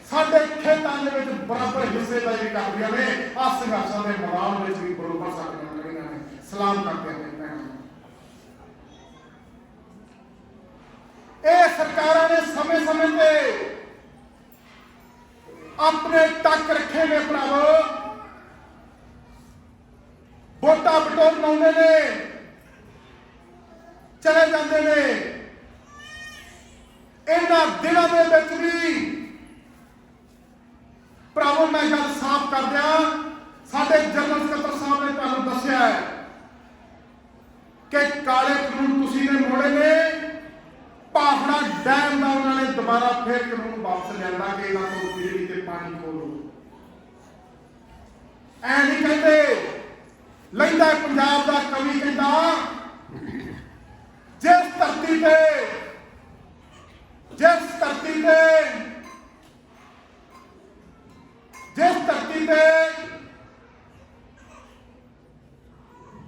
S7: ਸਾਡੇ ਖੇਤਾਂ ਦੇ ਵਿੱਚ ਬਰਾਬਰ ਹਿੱਸੇਦਾਰੀ ਕਰਦੀਆਂ ਨੇ। ਆਹ ਸੰਘਰਸ਼ਾਂ ਦੇ ਮੈਦਾਨ ਵਿੱਚ ਵੀ ਬਰੋਬਰ ਸਾਡੀਆਂ ਲੜੀਆਂ ਨੇ। ਸਲਾਮ ਕਰਦੇ ਨੇ ਭੈਣਾਂ। ਇਹ ਸਰਕਾਰਾਂ ਨੇ ਸਮੇਂ-ਸਮੇਂ ਤੇ ਆਪਣੇ ਟੱਕ ਰੱਖੇ ਨੇ। ਭਰਾਵੋ, ਵੋਟਾਂ ਬਟੋਰ ਲਾਉਂਦੇ ਨੇ, ਚਲੇ ਜਾਂਦੇ ਨੇ। ਇਹਨਾਂ ਦਿਨਾਂ ਦੇ ਵਿੱਚ ਵੀ ਭਰਾਵੋ ਮੈਂ ਗੱਲ ਸਾਫ਼ ਕਰ ਦਿਆਂ, ਸਾਡੇ ਜਨਰਲ ਸਕੱਤਰ ਸਾਹਿਬ ਨੇ ਤੁਹਾਨੂੰ ਦੱਸਿਆ ਕਿ ਕਾਲੇ ਕਾਨੂੰਨ ਤੁਸੀਂ ਨੇ ਮੋੜੇ ਨੇ। ਭਾਖੜਾ ਡੈਮ ਦਾ ਉਹਨਾਂ ਨੇ ਦੁਬਾਰਾ ਫੇਰ ਕਾਨੂੰਨ ਵਾਪਸ ਲਿਆਂਦਾ ਕਿ ਇਹਨਾਂ ਤੋਂ ਬਿਜਲੀ ਤੇ ਪਾਣੀ ਖੋਲੋ। ਐ ਨਹੀਂ ਕਹਿੰਦੇ। ਲੈਂਦਾ ਪੰਜਾਬ ਦਾ ਕਵੀ ਕਹਿੰਦਾ, ਜਿਸ ਧਰਤੀ ਤੇ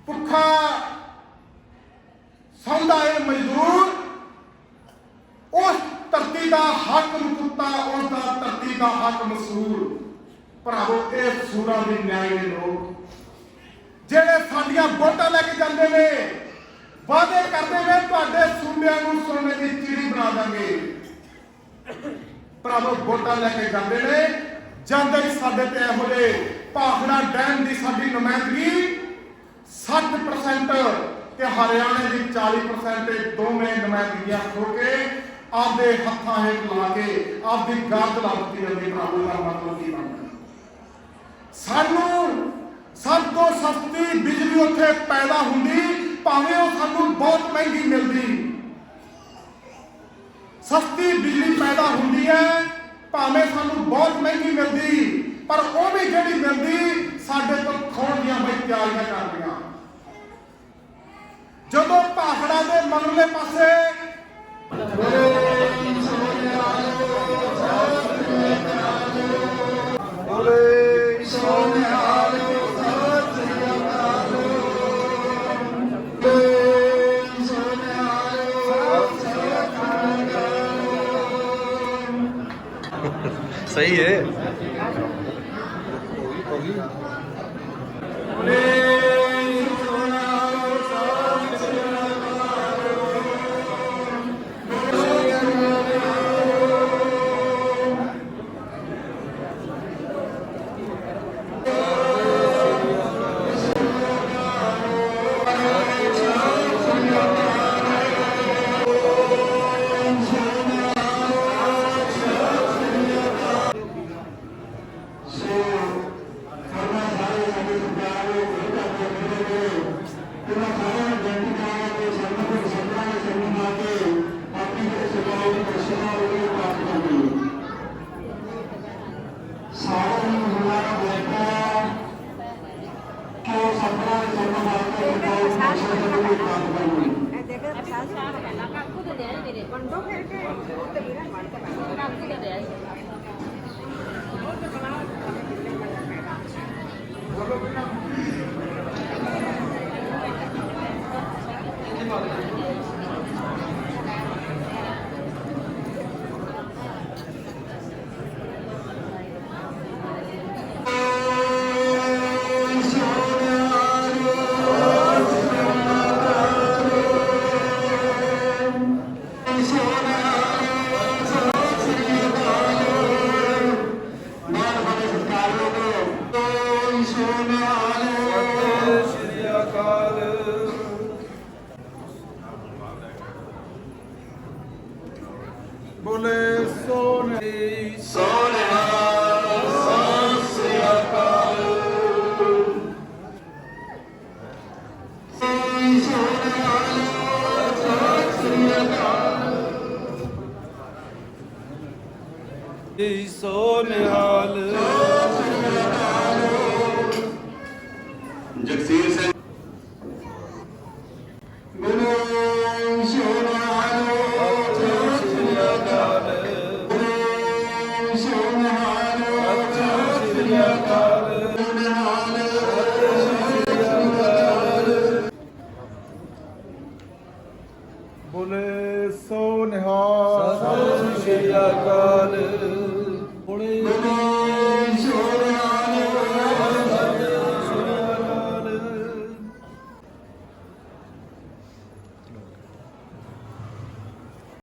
S7: ਭੁੱਖਾ ਸੌਂਦਾ ਹੈ ਮਜ਼ਦੂਰ, ਉਸ ਧਰਤੀ ਦਾ ਹੱਕ ਮੁਕਤਾ, ਉਸ ਦਾ ਧਰਤੀ ਦਾ ਹੱਕ ਮਸੂਰ। ਭਰਾਵੋ, ਇਹ ਸੂਰਾਂ ਦੀ ਨਿਆਂ ਦੇ ਲੋਕ ਜਿਹੜੇ ਸਾਡੀਆਂ ਵੋਟਾਂ ਲੈ ਕੇ ਜਾਂਦੇ ਨੇ, ਵਾਅਦੇ ਕਰਦੇ ਨੇ ਤੁਹਾਡੇ ਸੂਬਿਆਂ ਨੂੰ ਸੋਨੇ ਦੀ ਚਿੜੀ ਬਣਾ ਦਾਂਗੇ। ਭਰਾਵੋ, ਵੋਟਾਂ ਲੈ ਕੇ ਜਾਂਦੇ ਨੇ, ਜਾਂਦੇ ਹੀ ਸਾਡੇ ਤੇ ਇਹੋ ਜਿਹੇ ਭਾਖੜਾ ਡੈਮ ਦੀ ਸਾਡੀ ਨੁਮਾਇੰਦਗੀ 60% ਤੇ ਹਰਿਆਣੇ ਦੀ 40% ਤੇ ਦੋਵੇਂ ਨੁਮਾਇੰਦਗੀਆਂ ਖੋ ਕੇ ਆਪਦੇ ਹੱਥਾਂ ਹੇਠ ਲਾ ਕੇ ਆਪਦੀ ਗਰਦ ਲਾ ਦਿੱਤੀ ਜਾਂਦੀ। ਭਰਾਵੋ, ਦਾ ਮਤਲਬ ਕੀ ਬਣਦਾ? ਸਾਨੂੰ ਸਭ ਤੋਂ ਸਸਤੀ ਬਿਜਲੀ ਉੱਥੇ ਪੈਦਾ ਹੁੰਦੀ, ਭਾਵੇਂ ਉਹ ਸਾਨੂੰ ਬਹੁਤ ਮਹਿੰਗੀ ਮਿਲਦੀ। ਸਸਤੀ ਬਿਜਲੀ ਪੈਦਾ ਹੁੰਦੀ ਹੈ, ਭਾਵੇਂ ਸਾਨੂੰ ਬਹੁਤ ਮਹਿੰਗੀ ਮਿਲਦੀ, ਪਰ ਉਹ ਵੀ ਜਿਹੜੀ ਮਿਲਦੀ ਸਾਡੇ ਤੋਂ ਖੋਣ ਦੀਆਂ ਬਈ ਤਿਆਰੀਆਂ ਕਰਦੀਆਂ। ਜਦੋਂ ਭਾਖੜਾ ਦੇ ਮਗਰਲੇ ਪਾਸੇ
S8: सही है।
S1: ਸਾਰੇ ਮਜ਼ਦੂਰਾਂ ਨੂੰ ਬੇਨਤੀ ਕਿ ਉਹ ਸਪਨਾ ਦੇ ਜਨਮ ਵਾਸਤੇ ਕੋਈ ਨਸ਼ੇ ਦੇ ਵੀ ਕੰਮ ਕਰਨਗੇ।
S7: ਬੋਲੇ ਸੋਨੇ
S5: ਜਗਸੀਰ ਸਿੰਘ
S7: ਬੋਲੇ ਸੋ ਨਿਹਾਲ ਸਤਿ ਸ਼੍ਰੀ ਅਕਾਲ।
S1: ਬੋਲੇ